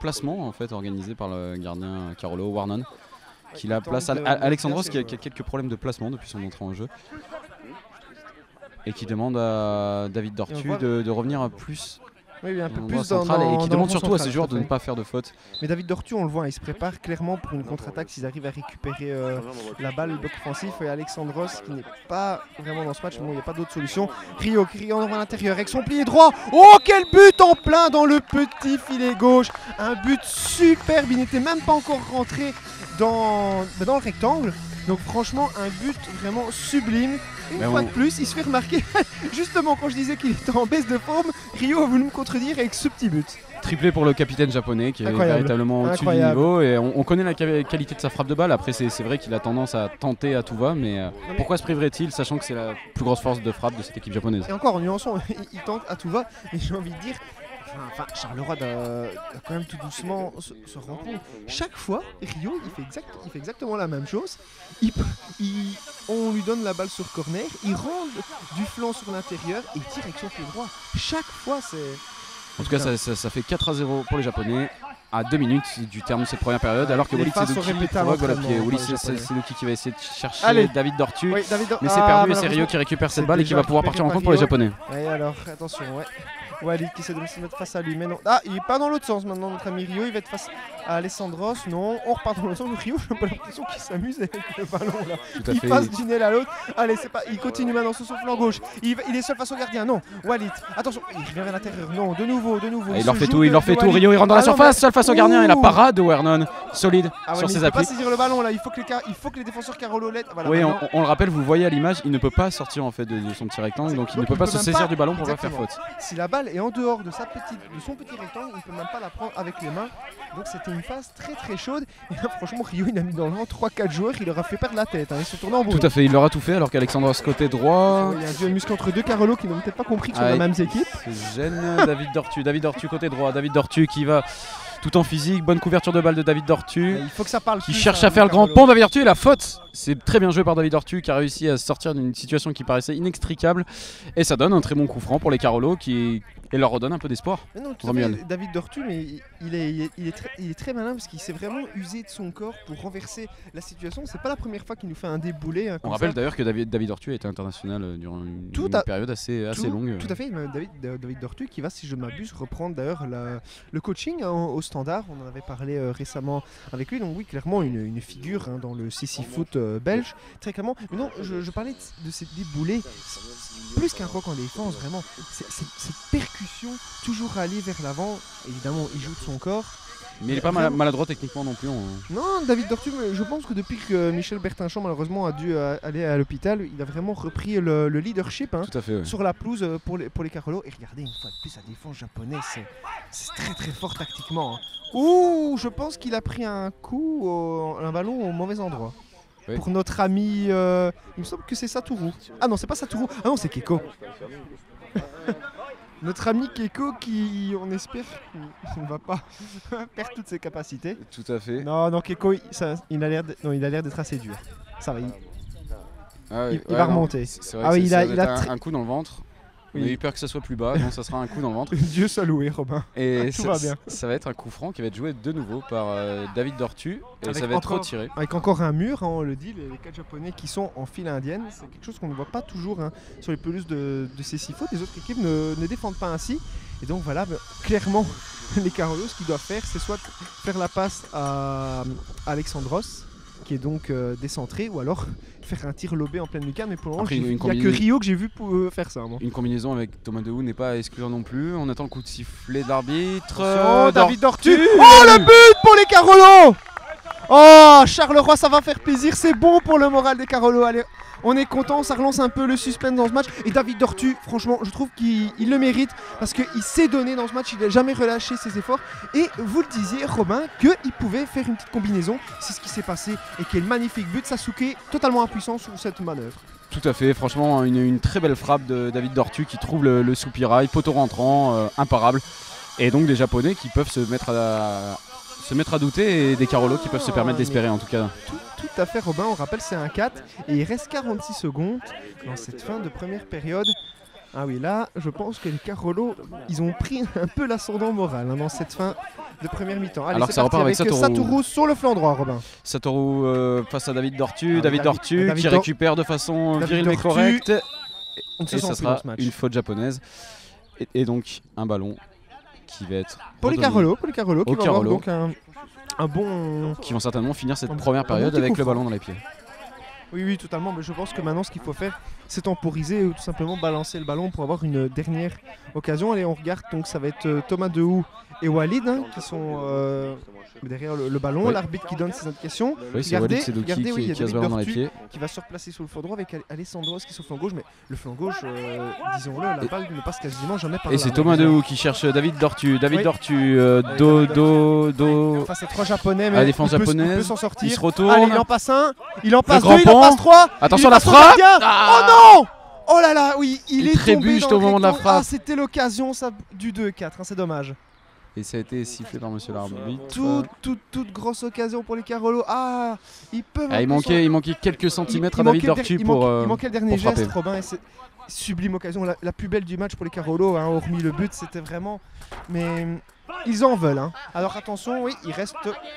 placement en fait, organisé par le gardien Carolo, Warnon, qui la place Alexandros qui a quelques problèmes de placement depuis son entrée en jeu. Et qui demande à David Dortu de revenir plus. Oui, un peu plus central, et qui demande surtout à ses joueurs de ne pas faire de faute. Mais David Dortu, on le voit, il se prépare clairement pour une contre-attaque s'ils arrivent à récupérer la balle, le bloc offensif. Et Alexandros qui n'est pas vraiment dans ce match, mais bon, il n'y a pas d'autre solution. Rio qui envoie à l'intérieur avec son plié droit. Oh, quel but en plein dans le petit filet gauche. Un but superbe, il n'était même pas encore rentré dans le rectangle. Donc franchement, un but vraiment sublime. Une fois de plus, il se fait remarquer. Justement, quand je disais qu'il était en baisse de forme, Rio a voulu me contredire avec ce petit but. Triplé pour le capitaine japonais qui est véritablement au-dessus du niveau. Et on connaît la qualité de sa frappe de balle. Après, c'est vrai qu'il a tendance à tenter à tout va. Mais pourquoi se priverait-il, sachant que c'est la plus grosse force de frappe de cette équipe japonaise? Et encore, en nuançant, il tente à tout va. Mais j'ai envie de dire, Charleroi doit quand même tout doucement se rendre compte. Chaque fois, Rio, il fait exactement la même chose. On lui donne la balle sur corner, il rentre du flanc sur l'intérieur et il tire avec son pied droit. Chaque fois, c'est... En tout cas, ça fait 4-0 pour les Japonais à 2 minutes du terme de cette première période, alors que Walid Sedouki provoque le pied. Walid Sedouki qui va essayer de chercher David Dortu, mais c'est perdu et c'est Rio qui récupère cette balle et qui va pouvoir partir en compte pour les Japonais. Et alors, attention, Walid qui essaie de se mettre face à lui, mais non. Ah, il part dans l'autre sens maintenant, notre ami Rio, il va être face à Alessandros. Non, on repart dans l'autre sens. Rio, j'ai pas l'impression qu'il s'amuse avec le ballon là. Il passe d'une aile à l'autre. Allez, c'est pas. Il continue maintenant sur son flanc gauche. Il est seul face au gardien. Non, Walid, attention, il revient vers l'intérieur. Non, de nouveau. Il leur fait tout, Rio, il rentre dans la surface, seul face au gardien. Et la parade de Warnon, solide sur ses appuis. Il ne peut pas saisir le ballon là. Il faut que les défenseurs Carolo l'aident. Oui, on le rappelle, vous voyez à l'image, il ne peut pas sortir en fait de son petit rectangle, donc il ne peut pas se saisir du ballon pour pas faire faute. Si la balle et en dehors de, son petit rectangle, il ne peut même pas la prendre avec les mains. Donc c'était une phase très très chaude. Et là, franchement, Rio, il a mis dans le vent 3-4 joueurs, il leur a fait perdre la tête. Hein. Ils se tournent en boule. Tout à fait, il leur a tout fait alors qu'Alexandros côté droit. Il y a un duel muscle entre deux Carolo qui n'ont peut-être pas compris que ce sont les mêmes équipes. Gêne David Dortu. David Dortu côté droit. David Dortu qui va tout en physique. Bonne couverture de balle de David Dortu. Il faut que ça parle. Qui cherche à faire le grand pont. David Dortu et la faute. C'est très bien joué par David Dortu qui a réussi à sortir d'une situation qui paraissait inextricable. Et ça donne un très bon coup franc pour les Carolo et leur redonne un peu d'espoir. David Dortu, mais il est très malin parce qu'il s'est vraiment usé de son corps pour renverser la situation. C'est pas la première fois qu'il nous fait un déboulé. Hein, on rappelle d'ailleurs que David Dortu a été international durant une période assez longue. Tout à fait. David Dortu qui va, si je ne m'abuse, reprendre d'ailleurs le coaching au Standard. On en avait parlé récemment avec lui. Donc oui, clairement une figure hein, dans le CC Foot belge. Très clairement. Mais non, je parlais de ces déboulés. Plus qu'un rock en défense, vraiment. C'est percussion, toujours aller vers l'avant. Évidemment, il joue de son corps. Mais il n'est pas maladroit techniquement non plus. Non, David Dortu, je pense que depuis que Michel Bertinchamp malheureusement a dû aller à l'hôpital, il a vraiment repris le leadership hein, tout à fait, sur la pelouse pour les Carolo. Et regardez, une fois de plus, la défense japonaise, c'est très très fort tactiquement. Hein. Ouh, je pense qu'il a pris un ballon au mauvais endroit. Oui. Pour notre ami, il me semble que c'est Satoru. Ah non, c'est pas Satoru. Ah non, c'est Keiko. Notre ami Keiko qui, on espère, ne va pas perdre toutes ses capacités. Tout à fait. Non, Keiko, il a l'air d'être assez dur. Ça va, il va remonter. C'est vrai il a un coup dans le ventre. On a eu peur que ça soit plus bas, non, ça sera un coup dans le ventre. Dieu soit loué, Robin. Et tout va bien. Ça va être un coup franc qui va être joué de nouveau par David Dortu. Et ça va être retiré. Avec encore un mur, hein, on le dit, les 4 japonais qui sont en file indienne. C'est quelque chose qu'on ne voit pas toujours hein, sur les pelouses de ces 6 fautes. Les autres équipes ne défendent pas ainsi. Et donc voilà, clairement, les Carolos, ce qu'ils doivent faire, c'est soit faire la passe à Alexandros, qui est donc décentré, ou alors faire un tir lobé en pleine lucarne. Mais pour le moment, il n'y a que Rio que j'ai vu pour faire ça. Moi. Une combinaison avec Thomas Dehou n'est pas à exclure non plus. On attend le coup de sifflet de l'arbitre. David Dortu. Oh, le but pour les Carolos. Oh, Charleroi, ça va faire plaisir. C'est bon pour le moral des Carolos. Allez, on est content, ça relance un peu le suspense dans ce match. Et David Dortu, franchement, je trouve qu'il le mérite parce qu'il s'est donné dans ce match, il n'a jamais relâché ses efforts. Et vous le disiez, Robin, qu'il pouvait faire une petite combinaison. C'est ce qui s'est passé et quel magnifique but. Sasuke, totalement impuissant sur cette manœuvre. Tout à fait, franchement, une très belle frappe de David Dortu qui trouve le soupirail, poteau rentrant, imparable. Et donc des Japonais qui peuvent se mettre à douter et des Carolos qui peuvent se permettre d'espérer en tout cas. Tout à fait Robin, on rappelle c'est un 4 et il reste 46 secondes dans cette fin de première période. Ah oui là je pense que les Carolos ils ont pris un peu l'ascendant moral hein, dans cette fin de première mi-temps. Allez, alors que ça repart avec Satoru sur le flanc droit Robin. Satoru face à David Dortu, David Dortu qui récupère de façon virile mais correcte et ça sera une faute japonaise et donc un ballon qui va être pour les Carolos qui vont avoir donc un bon... Qui vont certainement finir cette première période avec le ballon dans les pieds. Oui, totalement. Mais je pense que maintenant, ce qu'il faut faire, c'est temporiser ou tout simplement balancer le ballon pour avoir une dernière occasion. Allez, on regarde. Donc, ça va être Thomas Dehou et Walid hein, qui sont derrière le ballon. Oui. L'arbitre qui donne ses indications. Oui, c'est Walid Sedouki qui a ce ballon dans les pieds. Qui va se replacer sur le flanc droit avec Alessandros qui est sur le flanc gauche. Mais le flanc gauche, disons-le, la balle ne passe quasiment jamais par là. Et c'est Thomas Dehou qui cherche David Dortu. David Dortu, face à 3 Japonais, mais la défense japonaise. Il peut s'en sortir. Il se retourne. Allez, il en passe un. Il en passe 2, il en passe 3. Attention à la frappe. Oh non! Oh là là, oui, il est tombé juste au moment de la frappe. Ah, c'était l'occasion du 2-4, hein, c'est dommage. Et ça a été sifflé par monsieur l'arbitre. Toute grosse occasion pour les Carolos. Ah, il manquait quelques centimètres à David Dortu pour il manquait le dernier geste, Robin, et c'est sublime occasion, la plus belle du match pour les Carolos, hein, hormis le but, c'était vraiment... Mais ils en veulent. Hein. Alors attention, oui, il reste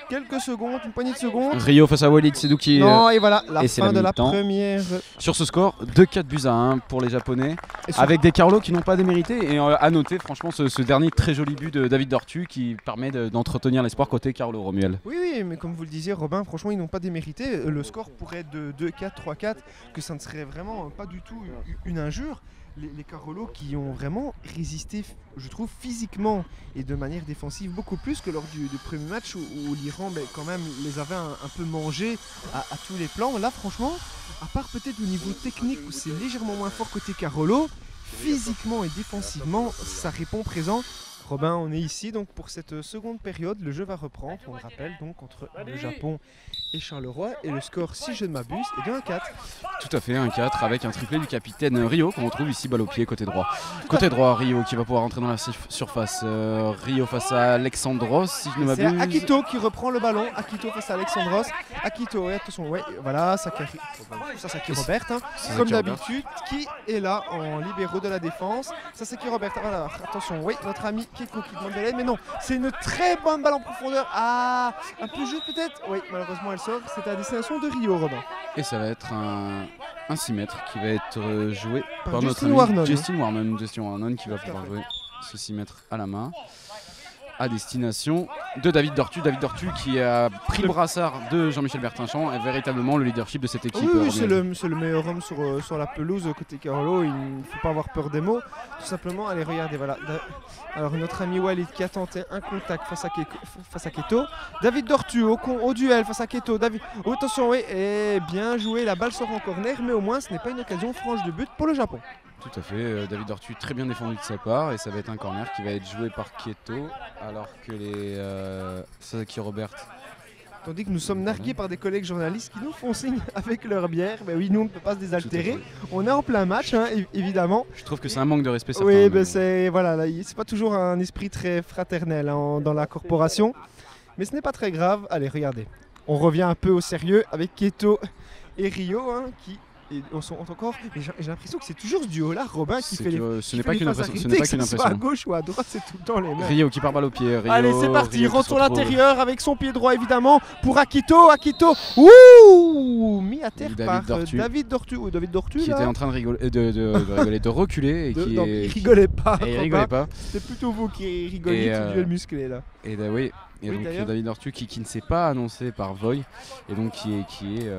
quelques secondes, une poignée de secondes. Rio face à Walid Sedouki. Non, et voilà, la fin de la première. Sur ce score, 2-4-1 pour les Japonais, avec des Carolos qui n'ont pas démérité. Et à noter, franchement, ce dernier très joli but de David Dortu qui permet d'entretenir l'espoir côté Carlo Romuel. Oui, mais comme vous le disiez, Robin, franchement, ils n'ont pas démérité. Le score pourrait être de 2-4, 3-4, que ça ne serait vraiment pas du tout une injure. Les Carolos qui ont vraiment résisté, je trouve, physiquement et de manière défensive beaucoup plus que lors du premier match où l'Iran quand même les avait un peu mangés à tous les plans. Là franchement, à part peut-être au niveau technique où c'est légèrement moins fort côté Carolo, physiquement et défensivement, ça répond présent. Robin, on est ici donc pour cette seconde période. Le jeu va reprendre, on le rappelle, donc entre le Japon et Charleroi. Et le score, si je ne m'abuse, est de 1-4. Tout à fait, 1-4 avec un triplé du capitaine Rio qu'on retrouve ici balle au pied côté droit. Côté droit, Rio qui va pouvoir entrer dans la surface. Rio face à Alexandros, si je ne m'abuse. C'est Akito qui reprend le ballon. Akito face à Alexandros. Akito, ouais, attention, ouais, voilà, Sasaki Robert, hein, comme d'habitude, qui est là en libéraux de la défense. Sasaki Robert, voilà, attention, oui, notre ami Keko qui demande de l'aide, mais non, c'est une très bonne balle en profondeur. Ah, un peu juste peut-être. Oui, malheureusement elle sort. C'est à destination de Rio, Robin. Et ça va être un 6 mètres qui va être joué par notre Justin Warnon. Justin Warnon qui va pouvoir jouer ce 6 mètres à la main à destination de David Dortu. David Dortu qui a pris le brassard de Jean-Michel Bertinchamp est véritablement le leadership de cette équipe. Oui, c'est le meilleur homme sur la pelouse côté Carolo. Il ne faut pas avoir peur des mots. Tout simplement, allez, regardez, voilà. Alors, notre ami Walid qui a tenté un contact face à Keto. David Dortu au duel face à Keto. Oh, attention, oui, et bien joué. La balle sort en corner, mais au moins, ce n'est pas une occasion franche de but pour le Japon. Tout à fait, David Dortu très bien défendu de sa part et ça va être un corner qui va être joué par Kieto alors que les Sasaki Robert. Tandis que nous sommes nargués par des collègues journalistes qui nous font signe avec leur bière. Ben oui, nous on ne peut pas se désaltérer. On est en plein match, hein, évidemment. Je trouve que c'est un manque de respect. Oui, ben c'est pas toujours un esprit très fraternel dans la corporation. Mais ce n'est pas très grave. Allez, regardez. On revient un peu au sérieux avec Kieto et Rio hein, qui... on sont encore. J'ai l'impression que c'est toujours ce duo-là, Robin, qui fait les. Ce n'est pas qu'une impression. À gauche ou à droite, c'est tout le temps les mêmes. Rio qui part balle au pied. Rio, allez, c'est parti. Rio rentre sur l'intérieur avec son pied droit, évidemment, pour Akito. Ouh, mis à terre par David Dortu. David Dortu qui était en train de rigoler, de reculer. Et qui non, il rigolait pas. Et il rigolait pas. C'est plutôt vous qui rigoliez ce duel musclé là. Et oui. Et oui, donc David Dortu qui ne s'est pas annoncé par Voy et donc qui est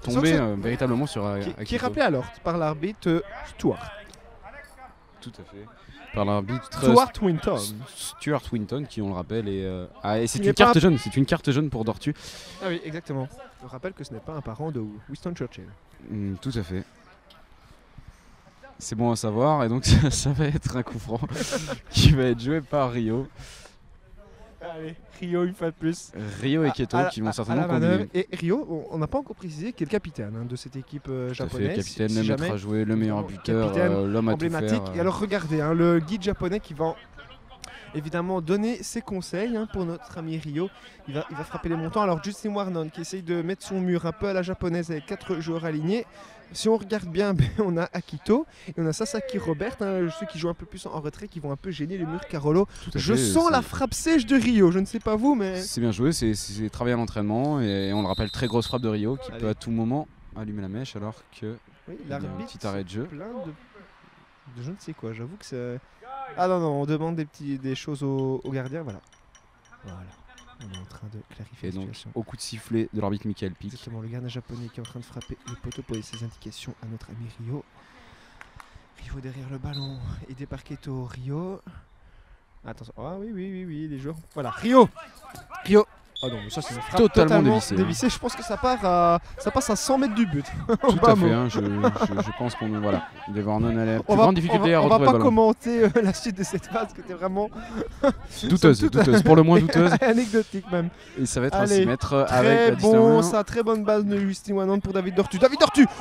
tombé véritablement sur qui est rappelé à l'ordre par l'arbitre Stuart. Tout à fait. Par l'arbitre Stuart Winton qui on le rappelle et c'est une carte jaune, c'est une carte jaune pour Dortu. Ah oui, exactement. Je rappelle que ce n'est pas un parent de Winston Churchill. Tout à fait. C'est bon à savoir et donc ça va être un coup franc qui va être joué par Rio. Allez, Rio une fois de plus. Rio et Keto qui vont certainement combiner. Et Rio, on n'a pas encore précisé qui est le capitaine de cette équipe japonaise. Le capitaine, le maître à jouer, le meilleur buteur, l'homme à tout faire. Et alors regardez, le guide japonais qui va évidemment donner ses conseils pour notre ami Rio. Il va frapper les montants. Alors Justin Warnon qui essaye de mettre son mur un peu à la japonaise avec 4 joueurs alignés. Si on regarde bien, on a Akito et on a Sasaki Robert, ceux qui jouent un peu plus en retrait, qui vont un peu gêner le mur Carolo. Je sens la frappe sèche de Rio, je ne sais pas vous, mais... C'est bien joué, c'est travaillé à l'entraînement et on le rappelle, très grosse frappe de Rio qui peut à tout moment allumer la mèche alors que il y a un petit arrêt de jeu. Plein de je ne sais quoi, j'avoue que c'est... Ah non, on demande des choses au gardien, voilà. On est en train de clarifier la situation. Au coup de sifflet de l'arbitre Michael Pic. Exactement, le gardien japonais qui est en train de frapper le poteau pour laisser ses indications à notre ami Rio. Rio derrière le ballon, aidé par Keto. Rio. Attention, ah oui, les joueurs. Voilà, Rio. Ah non, mais ça c'est une frappe totalement dévissée. Je pense que ça passe à 100 mètres du but. Tout à fait, je pense qu'on voilà. Il devait avoir une grande difficulté à retrouver le ballon. On va pas commenter la suite de cette phase qui était vraiment douteuse, pour le moins douteuse. Anecdotique même. Et ça va être un 6 mètres avec très bonne base de Justin Warnon pour David Dortu.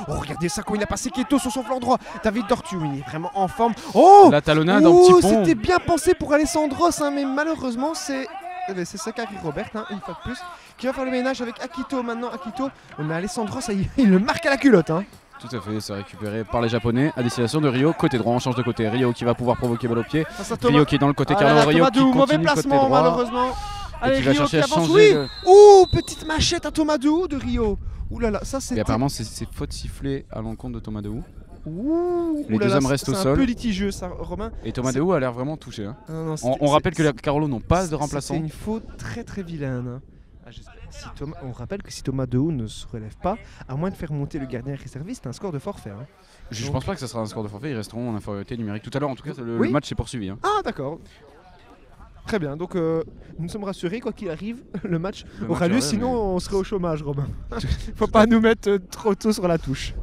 Oh, regardez ça quand il a passé Keto sur son flanc droit. David Dortu, il est vraiment en forme. Oh, la talonnade en petit pont. C'était bien pensé pour Alessandros, mais malheureusement c'est Sasaki Robert, une fois de plus, qui va faire le ménage avec Akito maintenant. Akito, on a Alessandros, il le marque à la culotte. Tout à fait, c'est récupéré par les Japonais à destination de Rio, côté droit, on change de côté. Rio qui va pouvoir provoquer balle au pied. Rio qui est dans le côté Carlo, Rio qui continue mauvais placement côté droit, malheureusement. Allez, et qui va chercher à changer. Oui. Ouh, petite machette à Tomadou de Rio. Ouh là là, ça c'est. Et apparemment c'est faute sifflée à l'encontre de Tomadou. Ouh, les deux hommes restent au sol. C'est un peu litigieux ça, Romain. Et Tomadou a l'air vraiment touché. Non, on rappelle que les Carolo n'ont pas de remplaçant. C'est une faute très très vilaine. On rappelle que si Tomadou ne se relève pas, à moins de faire monter le gardien réserviste, c'est un score de forfait. Je pense pas que ça sera un score de forfait, ils resteront en infériorité numérique. Tout à l'heure, en tout cas, le match est poursuivi. Ah d'accord. Très bien, donc nous sommes rassurés, quoi qu'il arrive, le match aura lieu, sinon on serait au chômage, Robin. Faut pas nous mettre trop tôt sur la touche.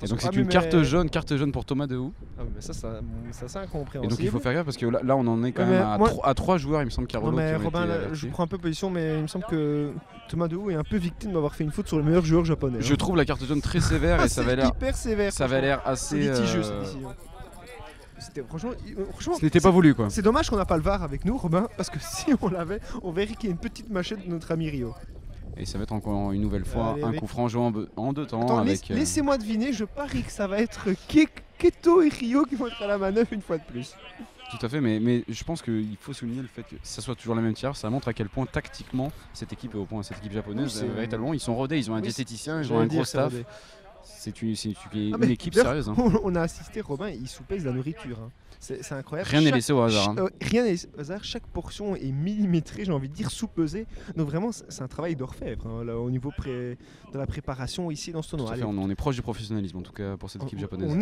Et donc c'est une carte jaune pour Thomas Dehou. Ah mais ça c'est incompréhensible. Et donc il faut faire gaffe parce que là on en est quand même à 3 joueurs, il me semble, Carolo. Non mais Robin, là, je prends un peu position, mais il me semble que Thomas Dehou est un peu victime d'avoir fait une faute sur le meilleur joueur japonais. Je trouve la carte jaune très sévère et ça avait l'air hyper sévère. Ça avait l'air assez litigieux cette décision. Franchement, ce n'était pas voulu quoi. C'est dommage qu'on n'a pas le VAR avec nous, Robin, parce que si on l'avait, on verrait qu'il y a une petite machette de notre ami Rio. Et ça va être encore une nouvelle fois un coup franc joué en 2 temps. Attends, laissez-moi deviner, je parie que ça va être Keto et Rio qui vont être à la manœuvre une fois de plus. Tout à fait, mais je pense qu'il faut souligner le fait que ça soit toujours la même tireur. Ça montre à quel point tactiquement cette équipe est au point. Cette équipe japonaise, véritablement, ils sont rodés, ils ont un diététicien, ils ont un gros staff. C'est une équipe sérieuse. Hein. On a assisté, Robin, il soupèse la nourriture. Hein. C'est incroyable. Rien n'est laissé au hasard. Rien n'est laissé au hasard. Chaque portion est millimétrée, j'ai envie de dire, sous-pesée. Donc vraiment, c'est un travail d'orfèvre hein, là, au niveau de la préparation ici dans ce tournoi. On est proche du professionnalisme en tout cas pour cette équipe japonaise.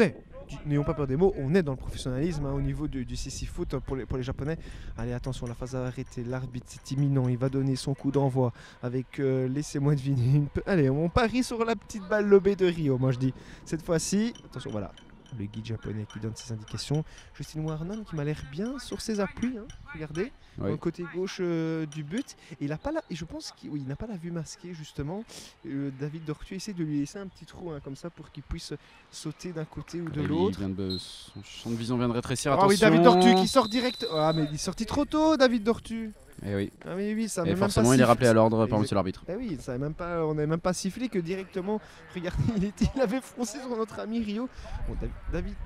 N'ayons pas peur des mots, on est dans le professionnalisme hein, au niveau du CC Foot pour les Japonais. Allez, attention, la phase à arrêter. L'arbitre, c'est imminent. Il va donner son coup d'envoi avec, laissez-moi deviner. Allez, on parie sur la petite balle lobée de Rio, moi je dis. Cette fois-ci, attention, voilà. Le guide japonais qui donne ses indications. Justin Warnon qui m'a l'air bien sur ses appuis. Hein. Regardez, au côté gauche du but. Et il n'a pas je pense qu'il n'a pas la vue masquée justement. David Dortu essaie de lui laisser un petit trou hein, comme ça pour qu'il puisse sauter d'un côté ou de l'autre. Son champ de vision vient de rétrécir. Ah oui, David Dortu qui sort direct. Ah mais il est sorti trop tôt, David Dortu. Et oui. Ah oui, ça et forcément il est rappelé à l'ordre par monsieur l'arbitre. Eh oui, ça on n'avait même pas sifflé que directement, regardez, il avait foncé sur notre ami Rio. Bon,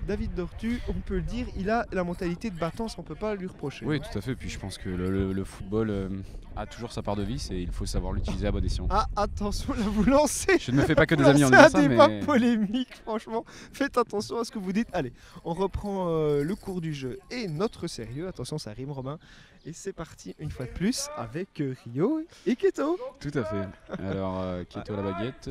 David Dortu, on peut le dire, il a la mentalité de battant, on ne peut pas lui reprocher. Oui, tout à fait. Puis je pense que le football a toujours sa part de vice et il faut savoir l'utiliser à bon escient. Ah, attention, là vous lancez. Je ne me fais pas que des amis en disant ça, mais... C'est un débat polémique, franchement. Faites attention à ce que vous dites. Allez, on reprend le cours du jeu et notre sérieux. Attention, ça rime, Robin. Et c'est parti une fois de plus avec Rio et Keto. Tout à fait. Alors Keto à la baguette.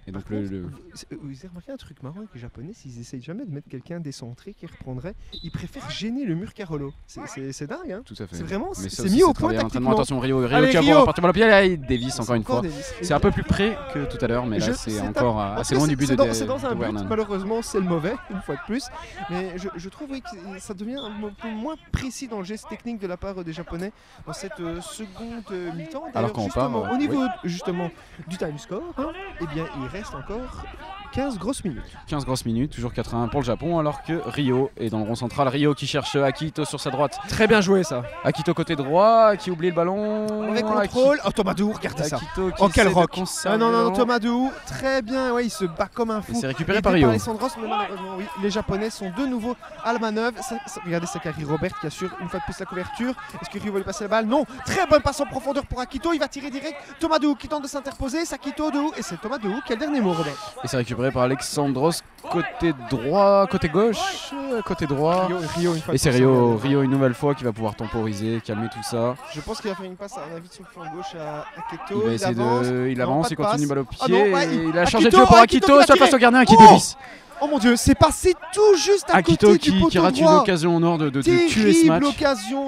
Et donc vous avez remarqué un truc marrant avec les Japonais, s'ils essayent jamais de mettre quelqu'un décentré qui reprendrait, ils préfèrent gêner le mur Carolo. C'est dingue, hein. Tout à fait. C'est vraiment, c'est mis au point tactiquement. Attention Rio qui va pouvoir partir pour le pied, là il dévisse encore une fois. C'est un peu plus près que tout à l'heure, mais là c'est encore assez loin du but de C'est dans un but, malheureusement c'est le mauvais, une fois de plus. Mais je trouve que ça devient un peu moins précis dans le geste technique de la part des Japonais dans cette seconde mi-temps. Alors qu'on justement, au niveau justement du time score, eh bien il reste encore 15 grosses minutes. 15 grosses minutes, toujours 4-1 pour le Japon, alors que Rio est dans le rond central. Rio qui cherche Akito sur sa droite. Très bien joué ça. Akito côté droit, qui oublie le ballon. Mauvais contrôle. Oh, Thomas Dehou, regardez ça. Akito qui quel rock. Non, Thomas Dehou, très bien. Ouais, il se bat comme un fou. C'est récupéré par Rio. Alessandros, mais malheureusement, oui, les Japonais sont de nouveau à la manœuvre. Regardez Sakari Robert qui assure une fois de plus la couverture. Est-ce que Rio va lui passer la balle? Non. Très bonne passe en profondeur pour Akito. Il va tirer direct. Thomas Dehou qui tente de s'interposer. Sakito Dehou. Et c'est Thomas Dehou qui a le dernier mot, Robert. Et c'est récupéré par Alexandros côté droit, côté gauche, côté droit. Rio une fois et c'est Rio une nouvelle fois qui va pouvoir temporiser, calmer tout ça. Je pense qu'il va faire une passe à un avis sur le flanc gauche à Keto. Il avance, il continue balle au pied. Il a Akito, changé de jeu pour Akito, sur face au gardien qui dévisse. Oh mon dieu, c'est passé tout juste à Akito côté du poteau qui rate une droit. occasion en or de tuer ce match.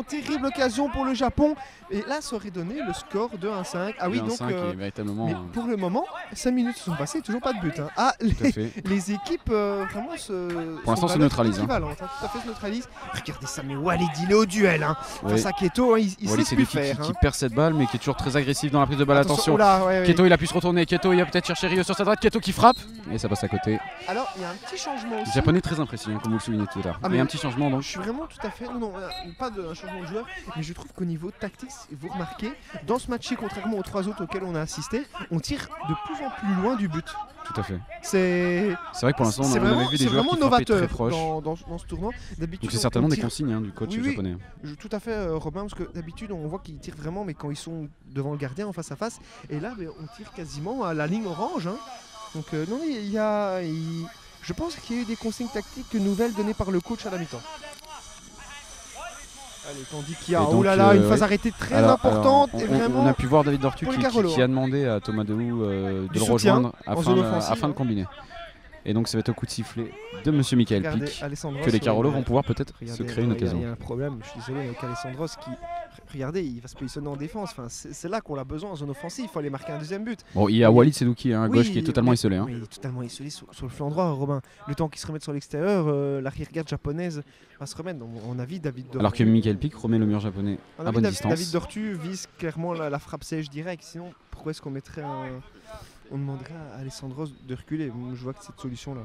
Terrible occasion pour le Japon. Et là, ça aurait donné le score de 1-5. Ah oui, donc. Véritablement, mais pour le moment, 5 minutes se sont passées, toujours pas de but. Hein. Ah, les équipes vraiment se. Pour l'instant, se neutralisent. Tout à fait se neutralisent. Regardez ça, mais Walid, il est au duel. Hein. Face à Keto, hein, il sait ce qu'il fait faire. Qui perd cette balle, mais qui est toujours très agressif dans la prise de balle. Attention. Keto, il a pu se retourner. Keto, il a peut-être cherché Rio sur sa droite. Keto qui frappe. Et ça passe à côté. Alors, il y a un petit changement aussi. Le Japonais très impressionnant, comme vous le soulignez tout à l'heure. Il y a un petit changement donc. Je suis vraiment tout à fait. Non, pas de changement de joueur, mais je trouve qu'au niveau tactique, vous remarquez, dans ce match-ci, contrairement aux 3 autres auxquels on a assisté, on tire de plus en plus loin du but. Tout à fait. C'est vrai que pour l'instant, on avait vu des joueurs qui frappaient très proches. Dans ce tournoi. Donc c'est certainement des consignes du coach japonais. Tout à fait, Robin, parce que d'habitude, on voit qu'ils tirent vraiment, mais quand ils sont devant le gardien en face à face. Et là, on tire quasiment à la ligne orange. Hein. Donc non, je pense qu'il y a eu des consignes tactiques nouvelles données par le coach à la mi-temps. Allez, tandis qu'il y a une phase arrêtée très importante. On a pu voir David Dortu qui a demandé à Thomas Dehou de le rejoindre afin de combiner. Et donc ça va être au coup de sifflet de Monsieur Michael Regardez, Pic Alessandros, que les Carolos ouais, vont pouvoir peut-être se créer une Il y occasion. a un problème, je suis désolé, avec Alessandros qui. Regardez, il va se positionner en défense. Enfin, c'est là qu'on a besoin en zone offensive. Il faut aller marquer un deuxième but. Bon, il y a Walid Sedouki à gauche qui est totalement isolé. Oui, il est totalement isolé sur le flanc droit, Robin. Le temps qu'il se remette sur l'extérieur, l'arrière-garde japonaise va se remettre. Donc, on a vu David Dortu. Alors que Michael Pic remet le mur japonais à bonne distance. David Dortu vise clairement la frappe sèche directe. Sinon, pourquoi est-ce qu'on mettrait on demanderait à Alessandros de reculer? Je vois que cette solution-là.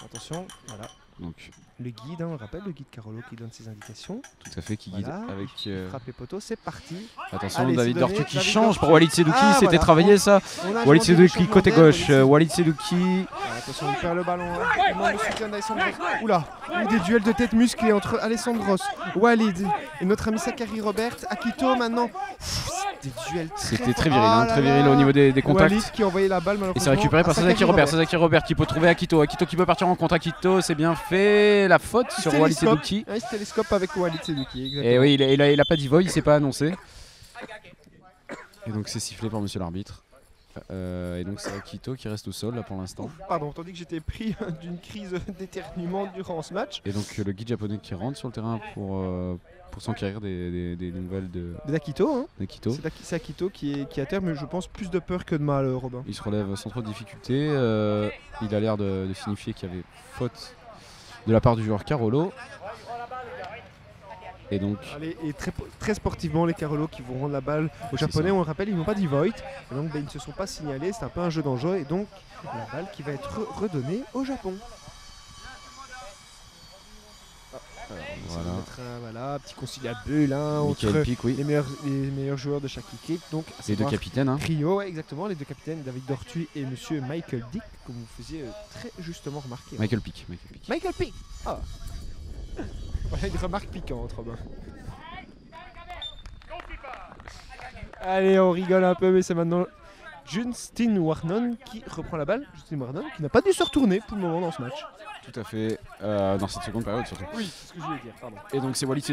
Attention, voilà. Donc, le guide, on rappelle, le guide Carolo qui donne ses indications. tout à fait, qui guide Voilà, avec. frappe les poteaux, c'est parti. Attention, Allez, David c'est Dortu donné, qui David change Dortu. pour Walid Sedouki. Ah, C'était voilà. travaillé ça. On a Walid demandé le Sedouki changement côté d'aile, gauche. Walid Sedouki. Attention, il perd le ballon. Il demande le soutien d'Alessandros. Oula, des duels de tête musclés entre Alessandros, Walid et notre ami Sakari Robert. Akito maintenant. Des duels C'était très viril, très viril au niveau des contacts. Walid qui a envoyé la balle malheureusement. Et c'est récupéré par Sasaki Robert. Sasaki Robert qui peut trouver Akito. Akito qui peut partir en contre. Akito, c'est bien fait. La faute sur Walid Sedouki. Oui, c'était télescope avec Walid Sedouki. Et oui, il a pas dit void, il s'est pas annoncé. Et donc c'est sifflé par monsieur l'arbitre. Et donc c'est Akito qui reste au sol là pour l'instant. Pardon, tandis que j'étais pris d'une crise d'éternuement durant ce match. Et donc le guide japonais qui rentre sur le terrain pour s'enquérir des nouvelles d'Akito. Hein. d'Akito. C'est Akito qui a terme, je pense, plus de peur que de mal, Robin. Il se relève sans trop de difficulté. Il a l'air de signifier qu'il y avait faute de la part du joueur Carolo. Et donc. Allez, et très sportivement, les Carolos qui vont rendre la balle aux Japonais, on le rappelle, ils n'ont pas dit void. Et donc ils ne se sont pas signalés, c'est un peu un jeu d'enjeu. Et donc la balle qui va être redonnée au Japon. Voilà, petit conciliabule entre Pic, oui. les meilleurs joueurs de chaque équipe. Donc, les deux capitaines. Hein. Rio, ouais, exactement, les deux capitaines, David Dortu et monsieur Michael Dick, comme vous faisiez très justement remarquer. Michael Pic. Michael Pic. Ah. Voilà une remarque piquante, Robin. Allez, on rigole un peu, mais c'est maintenant Justin Warnon qui reprend la balle. Justin Warnon qui n'a pas dû se retourner pour le moment dans ce match. Tout à fait, dans cette seconde période surtout. Oui, c'est ce que je voulais dire, pardon. Et donc c'est Walid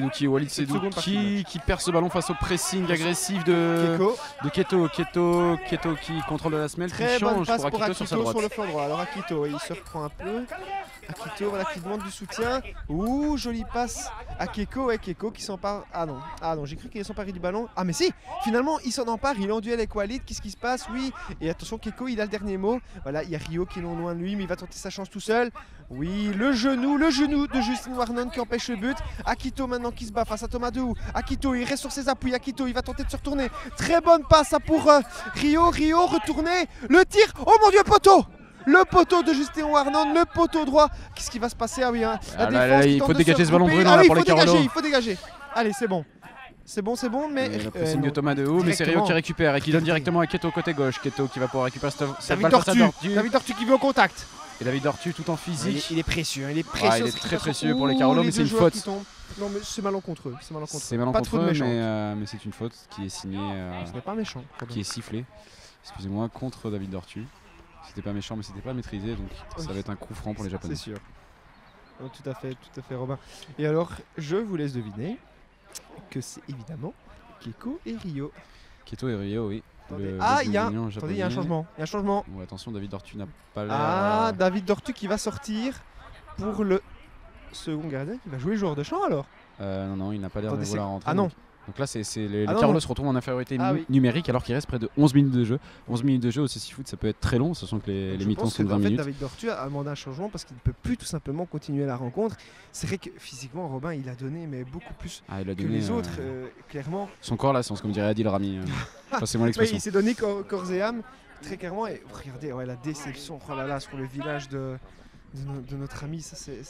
Sedouki qui perd ce ballon face au pressing agressif de Keto. Keto qui contrôle la semelle, qui change pour Akito sur sa droite. Sur le flanc droit. Alors Akito, il se reprend un peu. Akito, voilà, qui demande du soutien. Ouh, jolie passe à Keko. Ouais, Keko qui s'empare. Ah non, j'ai cru qu'il s'emparait du ballon. Ah mais si, finalement il s'en empare, il est en duel avec Walid. Qu'est-ce qui se passe? Oui, et attention, Keko, il a le dernier mot. Voilà, il y a Rio qui est non loin de lui, mais il va tenter sa chance tout seul. Oui, le genou de Justin Warnon qui empêche le but. Akito maintenant qui se bat face à Thomas Dehou. Akito, il reste sur ses appuis. Akito, il va tenter de se retourner. Très bonne passe pour Rio. Rio retourné. Le tir. Oh mon Dieu, poteau! Le poteau de Justin Warnon, le poteau droit. Qu'est-ce qui va se passer? Ah oui, hein, la défense il faut dégager ce ballon brûlant pour les Carolos. Il faut dégager. Allez, c'est bon. C'est bon, mais. Le pressing de Thomas Dehou, mais c'est Rio qui récupère et qui donne directement à Keto côté gauche. Keto qui va pouvoir récupérer cette balle face à Dortu. David Dortu qui veut au contact. Et David Dortu tout en physique. Il est précieux, il est très précieux pour les Carolos, mais c'est une faute. Non, mais c'est malencontreux. C'est malencontreux, mais c'est une faute qui est signée. Ce n'est pas méchant. Qui est sifflée, excusez-moi, contre David Dortu. C'était pas méchant, mais c'était pas maîtrisé, donc ça va être un coup franc pour les Japonais. C'est sûr. Oh, tout à fait, Robin. Et alors, je vous laisse deviner que c'est évidemment Keko et Rio. Keto et Rio, oui. Il y a un changement. Ouais, attention, David Dortu n'a pas l'air. Ah, David Dortu qui va sortir pour le second gardien qui va jouer joueur de champ alors. Non, il n'a pas l'air de vouloir rentrer. Ah non. Donc là, les Carolos se retrouvent en infériorité numérique alors qu'il reste près de 11 minutes de jeu. 11 minutes de jeu au CC Foot, ça peut être très long, sachant que les mi-temps sont de 20 minutes. David Dortu a demandé un changement parce qu'il ne peut plus tout simplement continuer la rencontre. C'est vrai que physiquement, Robin, il a donné mais beaucoup plus que les autres, clairement. Son corps là, c'est comme dirait Adil Rami. Passez-moi l'expression. Il s'est donné corps et âme, très clairement. Et regardez, la déception sur le village de notre ami, ça c'est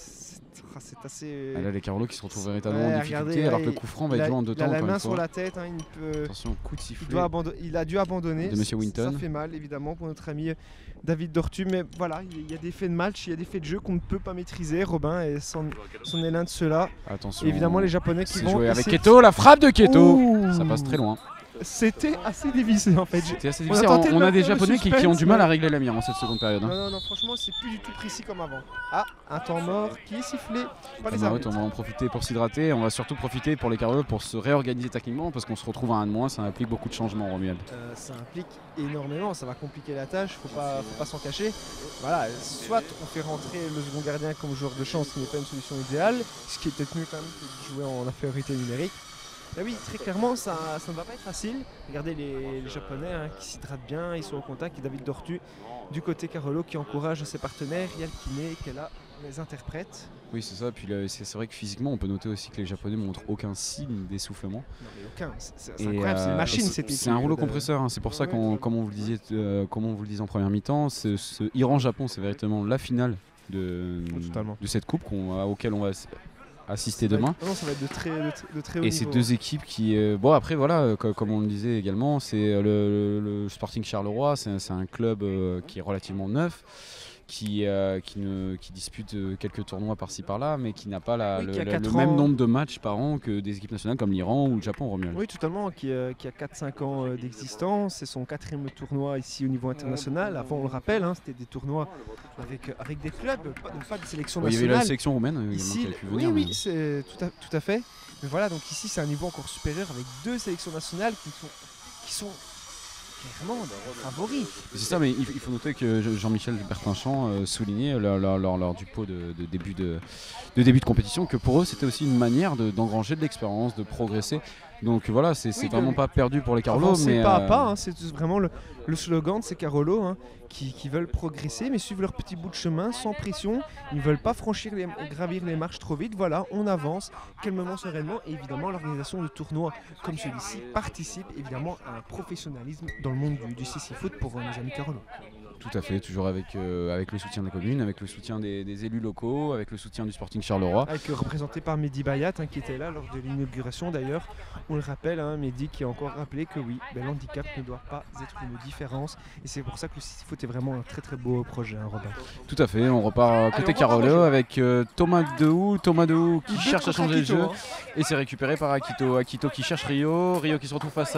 assez. Là, les Carolos qui se retrouvent véritablement en difficulté alors que le coup franc va être joué en deux temps. Il a la main sur la tête, il peut. Attention, coup de sifflet. Il a dû abandonner. De Monsieur Winton. Ça fait mal évidemment pour notre ami David Dortu, mais voilà, il y a des faits de match, il y a des faits de jeu qu'on ne peut pas maîtriser. Robin et c'en est l'un de ceux-là. Attention. Et évidemment les Japonais qui vont jouer avec Keto, la frappe de Keto. Ouh. Ça passe très loin. C'était assez difficile en fait. C'était assez On a difficile. tenté de On a des maintenir le Japonais qui ont suspense, du mal mais- à régler la mire en cette seconde période. Non, non, franchement, c'est plus du tout précis comme avant. Ah, un temps mort qui est sifflé par les arbitres. On va en profiter pour s'hydrater. On va surtout profiter pour les Carolo pour se réorganiser techniquement parce qu'on se retrouve à un de moins. Ça implique beaucoup de changements, Romuald. Ça implique énormément, ça va compliquer la tâche, faut pas s'en cacher. Voilà, soit on fait rentrer le second gardien comme joueur de chance, ce qui n'est pas une solution idéale, ce qui est peut-être mieux quand même que de jouer en infériorité numérique. Mais oui, très clairement, ça ne va pas être facile. Regardez les Japonais hein, qui s'hydratent bien, ils sont au contact. Et David Dortu du côté Carolo qui encourage ses partenaires. Il y a le kiné qui est là, les interprètes. Oui, c'est ça. Puis c'est vrai que physiquement, on peut noter aussi que les Japonais montrent aucun signe d'essoufflement. Non mais aucun, c'est incroyable, c'est une machine cette équipe. C'est un rouleau compresseur. Hein. C'est pour ça comme on vous le disait en première mi-temps, ce Iran-Japon, c'est véritablement la finale de cette coupe auquel on va assister demain. Non, ça va être de très haut et niveau. ces deux équipes qui bon après voilà comme on le disait également, c'est le Sporting Charleroi, c'est un club qui est relativement neuf, qui dispute quelques tournois par-ci par-là, mais qui n'a pas le même nombre de matchs par an que des équipes nationales comme l'Iran ou le Japon, Romuald. Oui, totalement, qui a 4-5 ans d'existence. C'est son 4e tournoi ici au niveau international. Avant, on le rappelle, hein, c'était des tournois avec des clubs, pas de sélection nationale. Il y avait la sélection roumaine ici, qui avait pu venir. Oui, c'est tout à fait. Mais voilà, donc ici, c'est un niveau encore supérieur avec 2 sélections nationales qui sont clairement favoris. C'est ça, mais il faut noter que Jean-Michel Bertinchamp soulignait lors du pot de début de compétition que pour eux c'était aussi une manière d'engranger de l'expérience, de progresser. Donc voilà, c'est vraiment pas perdu pour les Carolo. C'est pas à pas, hein, c'est vraiment le slogan de ces Carolo hein, qui veulent progresser mais suivent leur petit bout de chemin sans pression. Ils ne veulent pas gravir les marches trop vite. Voilà, on avance calmement, sereinement. Et évidemment, l'organisation de tournois comme celui-ci participe évidemment à un professionnalisme dans le monde du CC Foot pour nos amis Carolo. Tout à fait, toujours avec le soutien de la commune, avec le soutien des élus locaux, avec le soutien du Sporting Charleroi. Représenté par Mehdi Bayat hein, qui était là lors de l'inauguration d'ailleurs. On le rappelle, hein, Mehdi qui a encore rappelé que oui, l'handicap ne doit pas être une différence. Et c'est pour ça que le CC Foot est vraiment un très très beau projet, hein, Robin. Tout à fait, on repart côté Carolo avec Thomas Dehou qui cherche à changer le jeu. Hein. Et c'est récupéré par Akito. Akito qui cherche Rio qui se retrouve face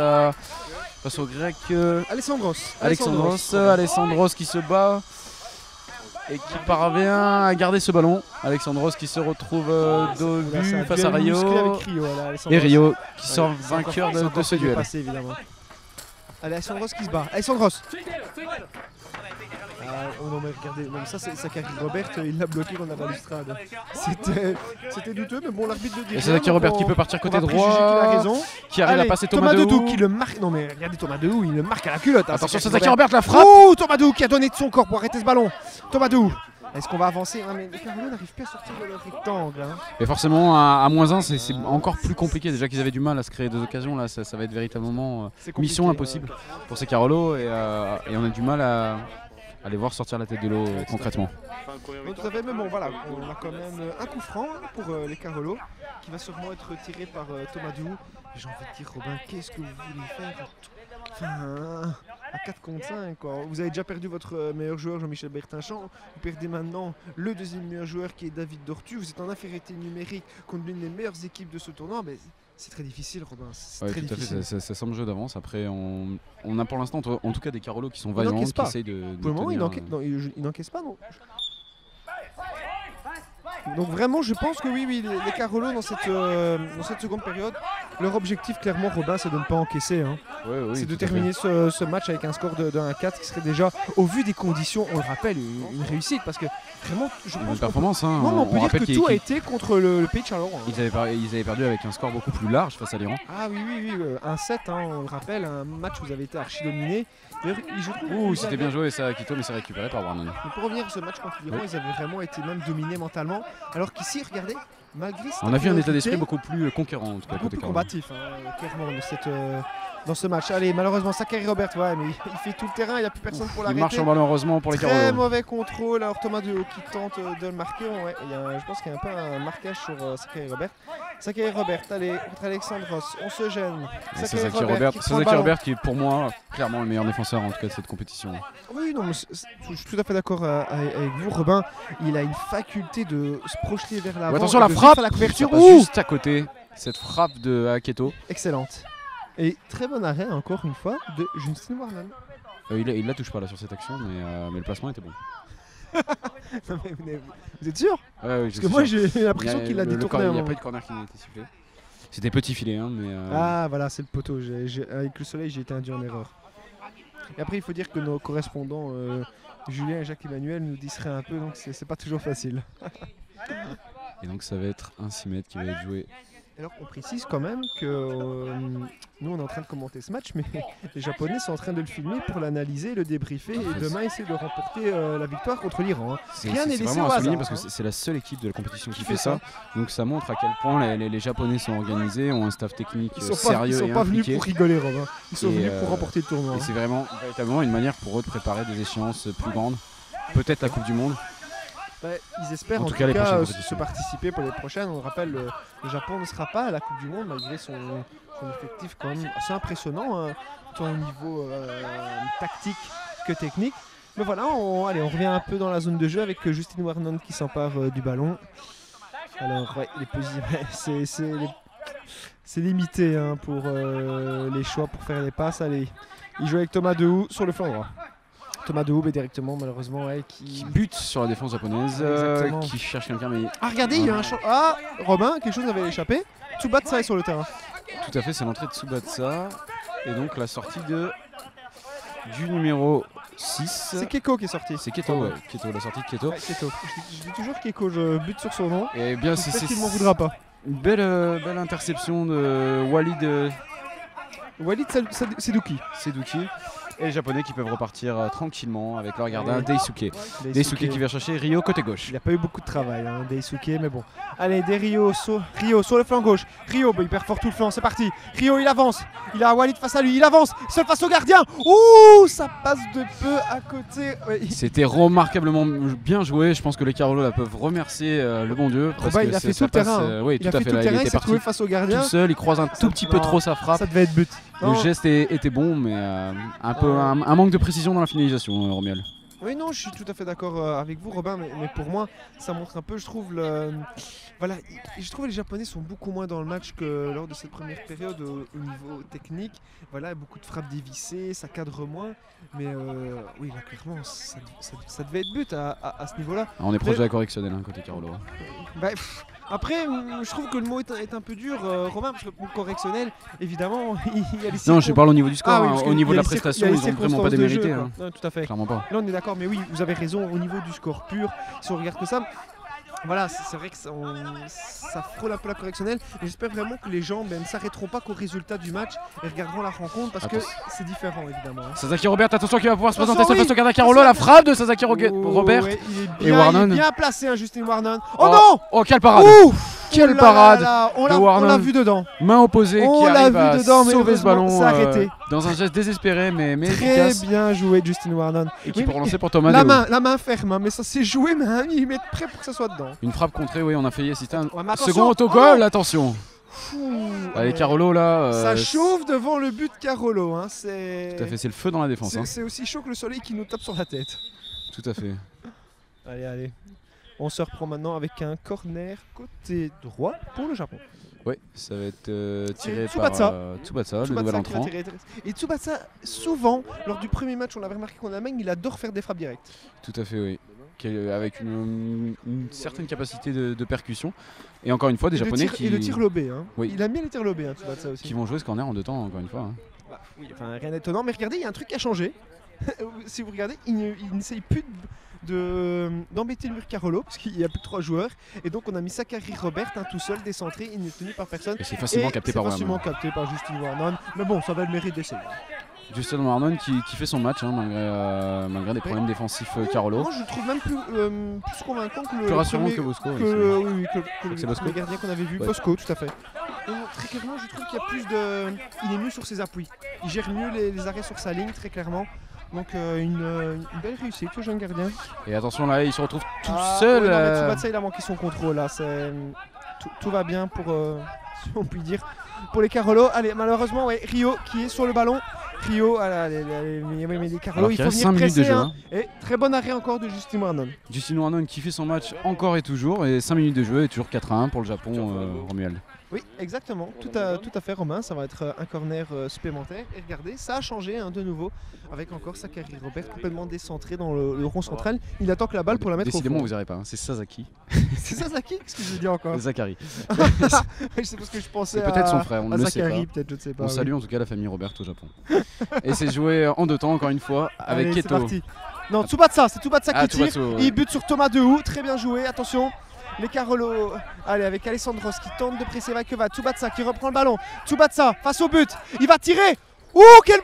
au grec Alexandros qui se bat et qui parvient à garder ce ballon. Alexandros qui se retrouve dos but face à Rio. Et Rio qui sort vainqueur de ce duel. Alexandros qui se bat. Alexandros. Non mais regardez, ça c'est Sakari Robert, il l'a bloqué dans la balustrade. C'était douteux, mais bon l'arbitre de dirige. Et c'est Sakari Robert qui peut partir côté droit, qui arrive à passer Thomas Dehou qui le marque. Non mais regardez Thomas Dehou, il le marque à la culotte. Attention, c'est Sakari Robert la frappe. Oh, Thomas Dehou qui a donné de son corps pour arrêter ce ballon. Thomas Dehou. Est-ce qu'on va avancer? Mais les Carolo n'arrivent plus à sortir de leur rectangle. Hein. Et forcément, à -1, c'est encore plus compliqué. Déjà qu'ils avaient du mal à se créer des occasions, là, ça va être véritablement mission impossible pour ces Carolo. Et on a du mal à les voir sortir la tête de l'eau concrètement. Oui, tout à fait, mais bon, voilà, on a quand même un coup franc pour les Carolo qui va sûrement être tiré par Thomas Dehou. J'ai envie de dire, Robin, qu'est-ce que vous voulez faire à 4 contre 5 quoi. Vous avez déjà perdu votre meilleur joueur Jean-Michel Bertinchamp, vous perdez maintenant le deuxième meilleur joueur qui est David Dortu, vous êtes en infériorité numérique contre l'une des meilleures équipes de ce tournoi, mais c'est très difficile Robin, c'est très difficile. Ça semble jeu d'avance, après on a pour l'instant en tout cas des Carolo qui sont vaillants, qui essayent de pour le moment il n'encaisse pas non. Donc vraiment je pense que oui les Carolo dans cette seconde période, leur objectif clairement Robin c'est de ne pas encaisser hein. C'est de terminer ce match avec un score de 1-4 qui serait déjà au vu des conditions, on le rappelle, une réussite parce que vraiment je pense performance hein. On peut dire que tout a été contre le pays de Charleroi. Hein. Ils avaient perdu avec un score beaucoup plus large face à l'Iran. Ah oui 1-7 hein, on le rappelle, un match où vous avez été archi dominé. C'était bien joué ça Akito mais c'est récupéré par Warnon. Pour revenir à ce match contre l'Iran, ils avaient vraiment été même dominés mentalement. Alors qu'ici, regardez, malgré on a vu un état d'esprit beaucoup plus conquérant en tout cas. Beaucoup plus combatif, hein, clairement, dans ce match. Allez, malheureusement, Sakari Robert, mais il fait tout le terrain, il n'y a plus personne pour l'arrêter. Il marche malheureusement pour les Carolo. Très mauvais contrôle, alors Thomas Dehou qui tente de le marquer. Je pense qu'il y a un peu un marquage sur Sakari Robert. Sakari Robert, allez, contre Alexandros, on se gêne. C'est Sakari Robert qui est pour moi clairement le meilleur défenseur en tout cas de cette compétition. Oui, non, mais je suis tout à fait d'accord avec vous, Robin. Il a une faculté de se projeter vers l'avant. Attention la frappe, la couverture, juste à côté, cette frappe de Aketo. Excellente. Et très bon arrêt, encore une fois, de Justin Warnon. Il la touche pas là sur cette action, mais le placement était bon. Non, mais vous êtes sûr? Ouais, Parce que moi j'ai l'impression qu'il a détourné. Il n'y a pas eu de corner qui n'a été sifflé. C'était petit filet, hein, mais. Ah voilà, c'est le poteau. Avec le soleil, j'ai été induit en erreur. Et après, il faut dire que nos correspondants, Julien et Jacques-Emmanuel, nous disseraient un peu, donc c'est pas toujours facile. Et donc ça va être un 6 mètres qui va être joué. Alors on précise quand même que nous on est en train de commenter ce match, mais les Japonais sont en train de le filmer pour l'analyser, le débriefer et demain essayer de remporter la victoire contre l'Iran. Hein. Rien n'est laissé au hasard. Parce que c'est la seule équipe de la compétition qui fait ça. Donc ça montre à quel point les Japonais sont organisés, ont un staff technique sérieux et impliqué. Ils sont pas venus pour rigoler, Robin. Ils sont venus pour remporter le tournoi. Et c'est véritablement une manière pour eux de préparer des échéances plus grandes. Peut-être la Coupe du Monde. Ils espèrent en tout cas se participer pour les prochaines. On rappelle, le Japon ne sera pas à la Coupe du Monde malgré son effectif quand même assez impressionnant, hein, tant au niveau tactique que technique. Mais voilà, on revient un peu dans la zone de jeu avec Justin Warnon qui s'empare du ballon. Alors c'est limité hein, pour les choix pour faire les passes. Allez, il joue avec Thomas Dehou sur le flanc droit. Thomas Dehou directement malheureusement qui bute sur la défense japonaise, qui cherche quelqu'un mais... Ah regardez, il y a un champ... Ah Robin, quelque chose avait échappé. Tsubatsa est sur le terrain. Tout à fait, c'est l'entrée de Tsubatsa et donc la sortie du numéro 6. C'est Keko qui est sorti. C'est Keto, ouais. Keto, la sortie de Keto. Ouais, Keto. Je dis toujours Keko, je bute sur son nom. Et bien c'est qu'il m'en voudra pas. Une belle interception de Walid. Walid Sedouki. Et les Japonais qui peuvent repartir tranquillement avec leur gardien Daisuke. Daisuke qui vient chercher Ryo côté gauche. Il n'a pas eu beaucoup de travail, hein, Daisuke, mais bon. Allez, Ryo sur le flanc gauche. Ryo, il perd fort tout le flanc, c'est parti. Ryo, il avance. Il a Walid face à lui, il avance. Seul face au gardien. Ouh, ça passe de peu à côté. Ouais. C'était remarquablement bien joué. Je pense que les Carolo là peuvent remercier le bon Dieu. Parce que il a fait tout le terrain. Oui, tout à fait. Il était parti face au gardien. Tout seul, il croise un tout petit peu trop sa frappe. Ça devait être but. Le geste était bon, mais un manque de précision dans la finalisation, Romuald. Oui, non, je suis tout à fait d'accord avec vous, Robin, mais pour moi, ça montre un peu, je trouve, je trouve que les Japonais sont beaucoup moins dans le match que lors de cette première période au niveau technique. Voilà, beaucoup de frappes dévissées, ça cadre moins, mais oui, là, clairement, ça devait être but à ce niveau-là. On est proche de la correctionnelle, hein, côté Carolo. Après, je trouve que le mot est un peu dur, Romain, parce que pour correctionnel, évidemment, il y a les Non, je parle au niveau du score, au niveau de la prestation, ils n'ont vraiment pas démérité. Hein. Non, tout à fait. Clairement pas. Là, on est d'accord, mais oui, vous avez raison, au niveau du score pur, si on regarde que ça, voilà, c'est vrai que ça frôle un peu la correctionnelle. Et j'espère vraiment que les gens ne s'arrêteront pas qu'au résultat du match et regarderont la rencontre parce que c'est différent évidemment. Sasaki Robert, attention qui va pouvoir se présenter sur le face au gardien Carolo. La frappe de Sasaki Robert ouais, il est bien placé, hein, Justin Warnon. Oh non! Oh, quelle parade! Quelle parade! On l'a vu dedans. Main opposée qui arrive à sauver ce ballon arrêté. Dans un geste désespéré mais très efficace. Bien joué Justin Warnon. Et qui peut relancer pour Thomas Dehou. La main ferme, hein, mais ça s'est joué, mais à 1 mm près pour que ça soit dedans. Une frappe contrée, oui, on a failli assister un second autogol, attention. Allez, Carolo là. Ça chauffe devant le but de Carolo. Hein, tout à fait, c'est le feu dans la défense. C'est aussi chaud que le soleil qui nous tape sur la tête. Tout à fait. Allez. On se reprend maintenant avec un corner côté droit pour le Japon. Oui, ça va être tiré Tsubatsa. par Tsubatsa, le nouvel entrant. Et Tsubatsa, souvent, lors du premier match, on avait remarqué qu'en Allemagne, il adore faire des frappes directes. Tout à fait, oui. Avec une certaine capacité de percussion. Et encore une fois, des Japonais qui... Et le tir lobé. Hein. Oui. Il a mis les tirs lobés, hein, Tsubatsa aussi. Qui vont jouer ce corner en 2 temps, encore une fois. Hein. Oui, enfin, rien d'étonnant. Mais regardez, il y a un truc qui a changé. Si vous regardez, il n'essaye plus d'embêter le mur Carolo parce qu'il n'y a plus que 3 joueurs et donc on a mis Sakari Robert tout seul décentré, il n'est tenu par personne et c'est facilement capté par Justin Warnon, mais bon ça va le mérite d'essayer. Justin Warnon qui fait son match hein, malgré des problèmes défensifs Carolo. Moi je le trouve même plus convaincant que le plus rassurant que Bosco que le gardien qu'on avait vu, ouais. Bosco tout à fait. Très clairement je trouve qu'il y a plus de... Il est mieux sur ses appuis, il gère mieux les arrêts sur sa ligne très clairement. Donc une belle réussite au jeune gardien. Et attention là, il se retrouve tout seul. Ouais, non, mais Tsubatsa, il a manqué son contrôle là. Tout va bien pour, si on peut dire, pour les Carolo. Allez, malheureusement, ouais, Ryo qui est sur le ballon. Ryo, mais les Carolo, il faut venir presser. Jeu, hein. Et très bon arrêt encore de Justin Warnon. Justin Warnon qui fait son match encore et toujours. Et 5 minutes de jeu et toujours 4-1 pour le Japon, Romuald. Oui, exactement, tout à fait Romain, ça va être un corner supplémentaire. Et regardez, ça a changé de nouveau, avec encore Sakari Robert complètement décentré dans le rond central. Il attend que la balle pour la mettre Décidément, au fond. vous verrez pas, hein, c'est Sasaki. C'est Sasaki? Qu'est-ce que je dis encore? Zachary. C'est parce que je pensais C'est peut-être son frère, on ne le sait Zachary, pas. peut-être, je ne sais pas. On salue en tout cas la famille Robert au Japon. Et c'est joué en 2 temps encore une fois avec Allez, c'est Keto. parti. Non, Tsubasa, c'est Tsubasa qui tire. Tsubasa, ouais. Il bute sur Thomas Dehou, très bien joué, attention. Les Carolo, allez, avec Alessandros qui tente de presser Vakeva. Tsubasa qui reprend le ballon. Tsubasa face au but, il va tirer. Oh, quel.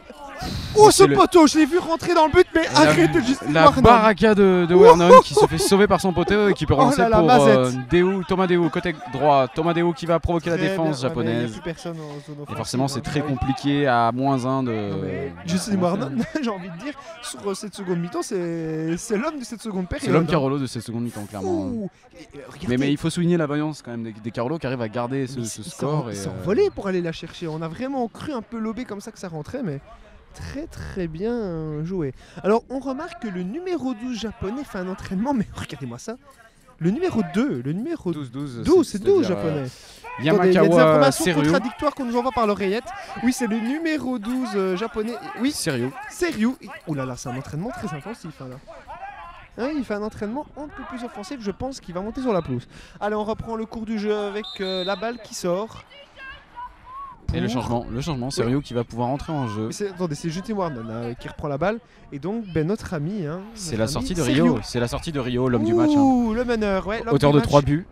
Oh, ce poteau, je l'ai vu rentrer dans le but, mais arrête de juste. La baraka de Wernon qui se fait sauver par son poteau et qui peut relancer là, pour Thomas Dehou, côté droit. Thomas Dehou qui va provoquer la défense bien, ouais, japonaise. y a plus personne en zone offensive, Et forcément, c'est très ouais. compliqué à -1 de. Justin Wernon, j'ai envie de dire, sur cette seconde mi-temps, c'est l'homme de cette seconde période. C'est l'homme Carolo de cette seconde mi-temps, clairement. Ouh, et, Mais il faut souligner la vaillance quand même des Carolo qui arrivent à garder ce score. Ils sont envolés pour aller la chercher. On a vraiment cru un peu lober comme ça que ça rentrait, mais très bien joué. Alors on remarque que le numéro 12 japonais fait un entraînement, mais regardez-moi ça. Le numéro 2, le numéro 12, c'est 12 japonais. Attendez, il y a des Yamakawa informations Seryu. contradictoires qu'on nous envoie par l'oreillette. Oui, c'est le numéro 12 japonais. Oui, Sérieux. Seryu. Ouh là là, c'est un entraînement très intensif là. Hein, il fait un entraînement un peu plus offensif, je pense qu'il va monter sur la pelouse. Allez, on reprend le cours du jeu avec la balle qui sort. Et le changement, Sérieux qui va pouvoir entrer en jeu. Attendez, c'est Justin Wernon qui reprend la balle. Et donc, notre ami. C'est la sortie de Seryu. Rio. C'est la sortie de Rio, l'homme du match. Ouh, le meneur, ouais. l'homme Auteur du de match. 3 buts.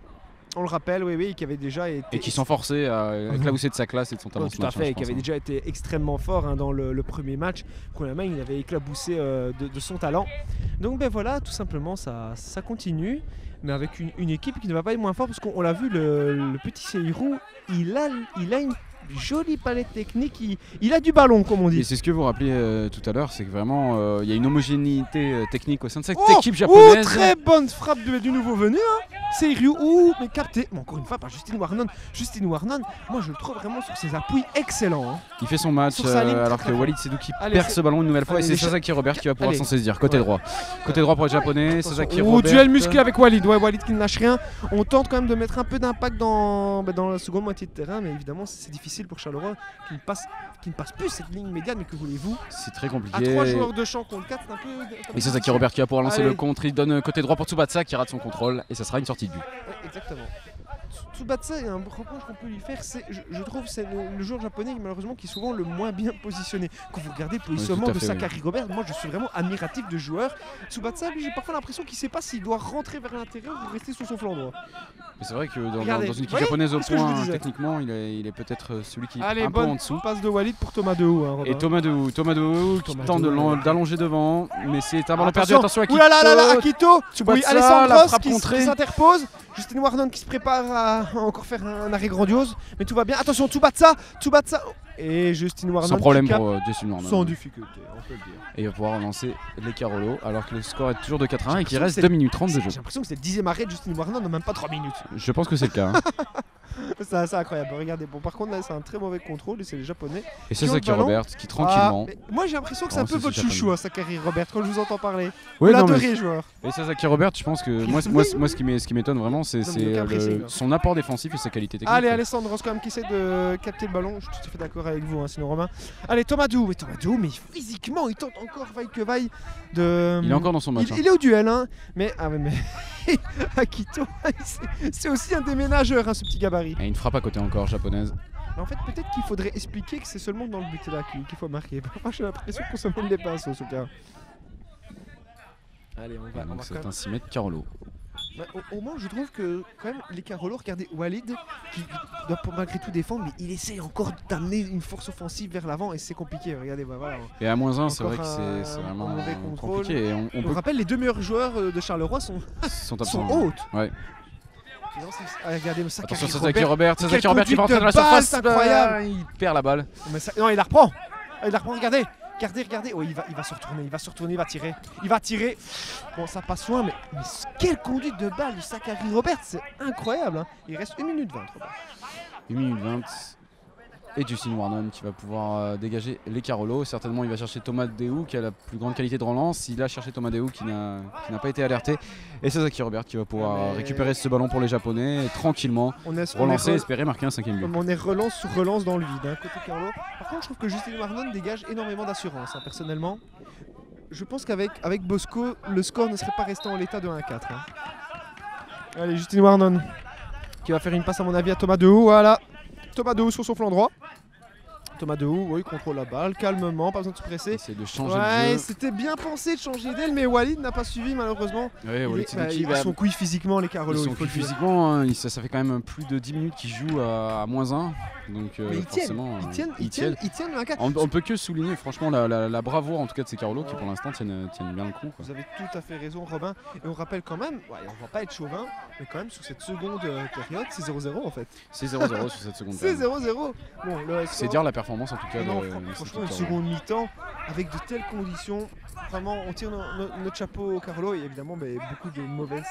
On le rappelle, oui, qui avait déjà été. Et qui sont forcés à éclabousser de sa classe et de son talent. Tout à fait, qui avait déjà été extrêmement fort dans le premier match. Qu'on la main, il avait éclaboussé de son talent. Donc, ben voilà, tout simplement, ça continue. Mais avec une équipe qui ne va pas être moins forte, parce qu'on l'a vu, le petit Seirou, il a une jolie palette technique, il a du ballon comme on dit. Et c'est ce que vous rappeliez tout à l'heure, c'est que vraiment il y a une homogénéité technique au sein de cette Oh, équipe japonaise. très bonne frappe du nouveau venu, Seiryu, mais capté, mais encore une fois par Justin Wernon. Justin Wernon, moi je le trouve vraiment sur ses appuis excellent. Il fait son match Sur sa ligne, alors très que Walid Sedouki Allez, perd c'est- ce ballon une nouvelle fois Allez, et c'est Sasaki Robert qui va pouvoir Allez. s'en saisir. Côté Ouais. droit. Côté droit pour les japonais, Sasaki Oh, Robert. duel musclé avec Walid, Walid qui ne lâche rien. On tente quand même de mettre un peu d'impact dans la seconde moitié de terrain, mais évidemment c'est difficile pour Charleroi qui ne passe plus cette ligne médiane, mais que voulez-vous? C'est très À compliqué. 3 joueurs de champ contre 4, c'est un peu. Et Sasaki Robert qui va pouvoir lancer Allez. le contre. Il donne côté droit pour Tsubasa qui rate son contrôle et ça sera une sortie de but. Ouais, exactement. Tsubasa, il y a un reproche qu'on peut lui faire, je trouve c'est le joueur japonais malheureusement qui est souvent le moins bien positionné. Quand vous regardez le positionnement tout à de fait, Sakari Robert, moi je suis vraiment admiratif de joueur. Tsubasa, lui, j'ai parfois l'impression qu'il ne sait pas s'il doit rentrer vers l'intérieur ou rester sur son flanc droit. Mais c'est vrai que Regardez. dans une équipe Oui, japonaise au c'est ce que je vous point, disais. techniquement, il est peut-être celui qui est Allez, un peu en bonne dessous. passe de Walid pour Thomas Dehou. Et Thomas Dehou qui Thomas tente Dehou. d'allonger devant, mais c'est un ballon perdu. Attention à Ouh là là, Akito. Tsubasa, Oui, la Alessandros frappe qui contrée. s'interpose. Justin Wernon qui se prépare à encore faire un arrêt grandiose, mais tout va bien. Attention, Tsubasa. Et Justin Wernon Sans problème qui capte pour Justin Wernon. sans difficulté, on peut le dire. Et il va pouvoir lancer les Carolo alors que le score est toujours de 4-1 et qu'il l'impression reste que 2 minutes 30 de jeu. J'ai l'impression que c'est le 10e arrêt de Justin Wernon, même pas 3 minutes. Je pense que c'est le cas. Hein. C'est incroyable. Regardez, bon, par contre, là, c'est un très mauvais contrôle et c'est les Japonais. Et Qui ont Sasaki le ballon. Robert qui tranquillement. Ah, mais moi, j'ai l'impression que c'est un Oh, peu c'est votre japonais. chouchou, Sakari Robert, quand je vous entends parler. Ouais, Vous non, mais- l'adorez, joueur. Et Sasaki Robert, je pense que moi ce qui m'étonne vraiment, c'est Non, mais aucun pressing, là. son apport défensif et sa qualité technique. Allez, Alessandros quand même qui essaie de capter le ballon. Je suis tout à fait d'accord avec vous, sinon Romain. Allez, Thomas Dehou, mais physiquement, il tente encore vaille que vaille de. Il est encore dans son match. Il est au duel, mais Akito, c'est aussi un déménageur, ce petit gabarit. Et une frappe à côté encore japonaise. Mais en fait, peut-être qu'il faudrait expliquer que c'est seulement dans le but là qu'il faut marquer. Moi, j'ai l'impression qu'on se mêle les pinceaux, ce cas. Allez, on va Donc quand c'est même- un 6 mètres Carolo. Bah, au moins, je trouve que quand même les Carolo, regardez Walid qui doit malgré tout défendre, mais il essaie encore d'amener une force offensive vers l'avant et c'est compliqué. Regardez, voilà. Et à -1, c'est Encore vrai que c'est un vraiment mauvais contrôle. compliqué. Et on On peut rappelle, les deux meilleurs joueurs de Charleroi sont sont absents. hautes. Ouais. Regardez Sakari Attention Sasaki Robert. Robert, Sasaki Quelle Robert qui va conduite rentrer dans la de balle, surface. c'est incroyable. Il perd la balle. Non, il la reprend. Regardez. Oh, il va se retourner, il va tirer. Bon, ça passe loin, mais quelle conduite de balle de Sakari Robert, c'est incroyable. Il reste 1 minute 20. Robert. 1 minute 20. et Justin Warnon qui va pouvoir dégager les Carolo. Certainement il va chercher Thomas Déhou qui a la plus grande qualité de relance. Il a cherché Thomas Déhou qui n'a pas été alerté. Et Sasaki Robert qui va pouvoir récupérer ce ballon pour les Japonais et tranquillement relancer et espérer marquer un 5e but. On est relance sur relance dans le vide, hein, côté Carolo. Par contre je trouve que Justin Warnon dégage énormément d'assurance, hein, personnellement. Je pense qu'avec Bosco, le score ne serait pas resté en l'état de 1-4. Hein. Allez, Justin Warnon qui va faire une passe à mon avis à Thomas Déhou. Voilà, Thomas Déhou sur son flanc droit. Thomas Déhou, oui, contrôle la balle calmement, pas besoin de se presser. C'est de changer de jeu. C'était bien pensé de changer d'aile, mais Walid n'a pas suivi malheureusement. Ouais, ils sont couilles physiquement les Carolo. Ils sont couilles physiquement, hein, ça fait quand même plus de 10 minutes qu'ils jouent à -1. Donc mais forcément, ils tiennent on peut que souligner franchement la bravoure en tout cas de ces Carolo qui pour l'instant tiennent bien le coup. Quoi. Vous avez tout à fait raison Robin. Et on rappelle quand même, on va pas être chauvin, mais quand même sur cette seconde période, c'est 0-0 en fait. C'est 0-0 sur cette seconde période. C'est 0-0. Bon, c'est dire la performance en tout cas. Franchement, une seconde mi-temps avec de telles conditions, vraiment on tire notre chapeau au Carolo et évidemment beaucoup de mauvaises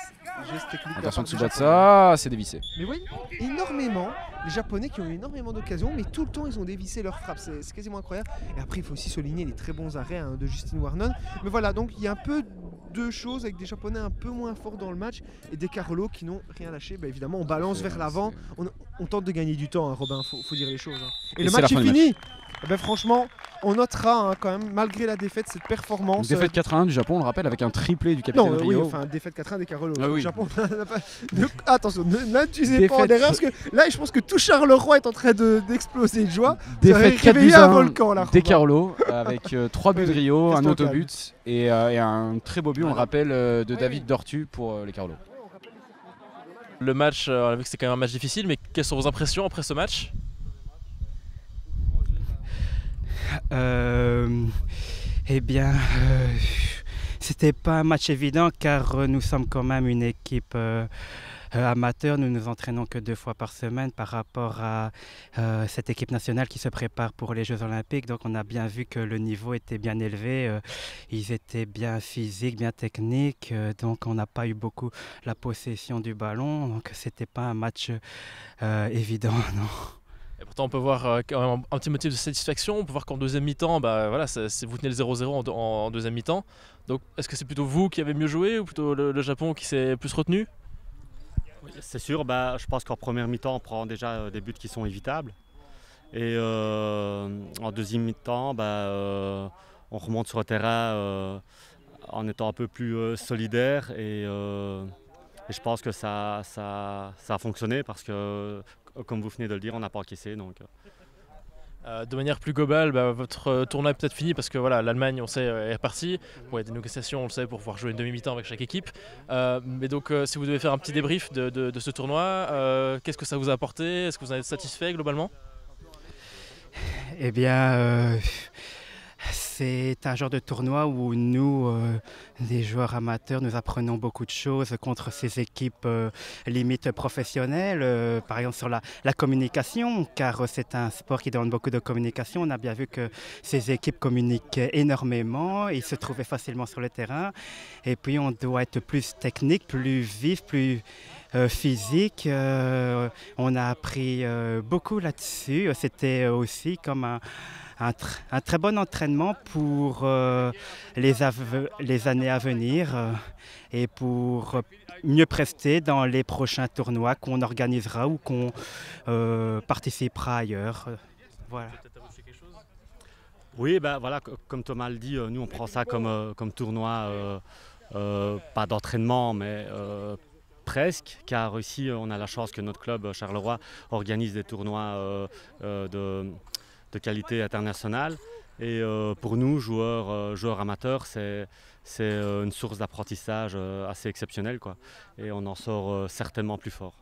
gestes techniques. Attention dessous de ça, c'est dévissé. Mais oui, énormément, les Japonais qui ont eu énormément d'occasions, mais tout le temps ils ont dévissé leur frappe, c'est quasiment incroyable. Et après il faut aussi souligner les très bons arrêts de Justin Warnon. Mais voilà, donc il y a un peu deux choses avec des Japonais un peu moins forts dans le match et des Carolo qui n'ont rien lâché. Évidemment on balance vers l'avant, on tente de gagner du temps, hein, Robin, faut dire les choses. Hein. Et le match est fini. Franchement, on notera quand même, malgré la défaite, cette performance. Une défaite 4-1 du Japon, on le rappelle, avec un triplé du capitaine Rio. Oui, enfin, défaite 4-1 des Carolo. Ah, oui. Le Japon attention, n'abusez pas en erreur, parce que là, je pense que tout Charleroi est en train d'exploser de joie. Défaite 4-1 des Carolo, avec 3 buts de Rio, un autobut et un très beau but, on le rappelle, de David Dortu pour les Carolo. Le match, on a vu que c'était quand même un match difficile, mais quelles sont vos impressions après ce match ? C'était pas un match évident car nous sommes quand même une équipe amateur. Nous nous entraînons que 2 fois par semaine par rapport à cette équipe nationale qui se prépare pour les Jeux Olympiques. Donc on a bien vu que le niveau était bien élevé. Ils étaient bien physiques, bien techniques. Donc on n'a pas eu beaucoup la possession du ballon. Donc c'était pas un match évident, non. Et pourtant, on peut voir quand même un petit motif de satisfaction. On peut voir qu'en deuxième mi-temps, voilà, vous tenez le 0-0 en deuxième mi-temps. Donc, est-ce que c'est plutôt vous qui avez mieux joué ou plutôt le Japon qui s'est plus retenu ? Oui, c'est sûr. Je pense qu'en première mi-temps, on prend déjà des buts qui sont évitables. Et en deuxième mi-temps, on remonte sur le terrain en étant un peu plus solidaire. Et je pense que ça a fonctionné parce que, comme vous venez de le dire, on n'a pas encaissé. Donc. De manière plus globale, votre tournoi est peut-être fini parce que voilà, l'Allemagne, on sait, est repartie. Bon, il y a des négociations, on le sait, pour pouvoir jouer une demi-mi-temps avec chaque équipe. Mais donc, si vous devez faire un petit débrief de ce tournoi, qu'est-ce que ça vous a apporté ? Est-ce que vous en êtes satisfait globalement ? C'est un genre de tournoi où nous, des joueurs amateurs, nous apprenons beaucoup de choses contre ces équipes limite professionnelles. Par exemple sur la communication, car c'est un sport qui demande beaucoup de communication. On a bien vu que ces équipes communiquent énormément, ils se trouvaient facilement sur le terrain. Et puis on doit être plus technique, plus vif, plus physique. On a appris beaucoup là-dessus. C'était aussi comme un très bon entraînement pour les années à venir et pour mieux prester dans les prochains tournois qu'on organisera ou qu'on participera ailleurs. Voilà. Oui, voilà, comme Thomas le dit, nous on prend ça comme tournoi, pas d'entraînement, mais presque, car ici on a la chance que notre club Charleroi organise des tournois de qualité internationale. Et pour nous, joueurs amateurs, c'est une source d'apprentissage assez exceptionnelle, quoi. Et on en sort certainement plus fort.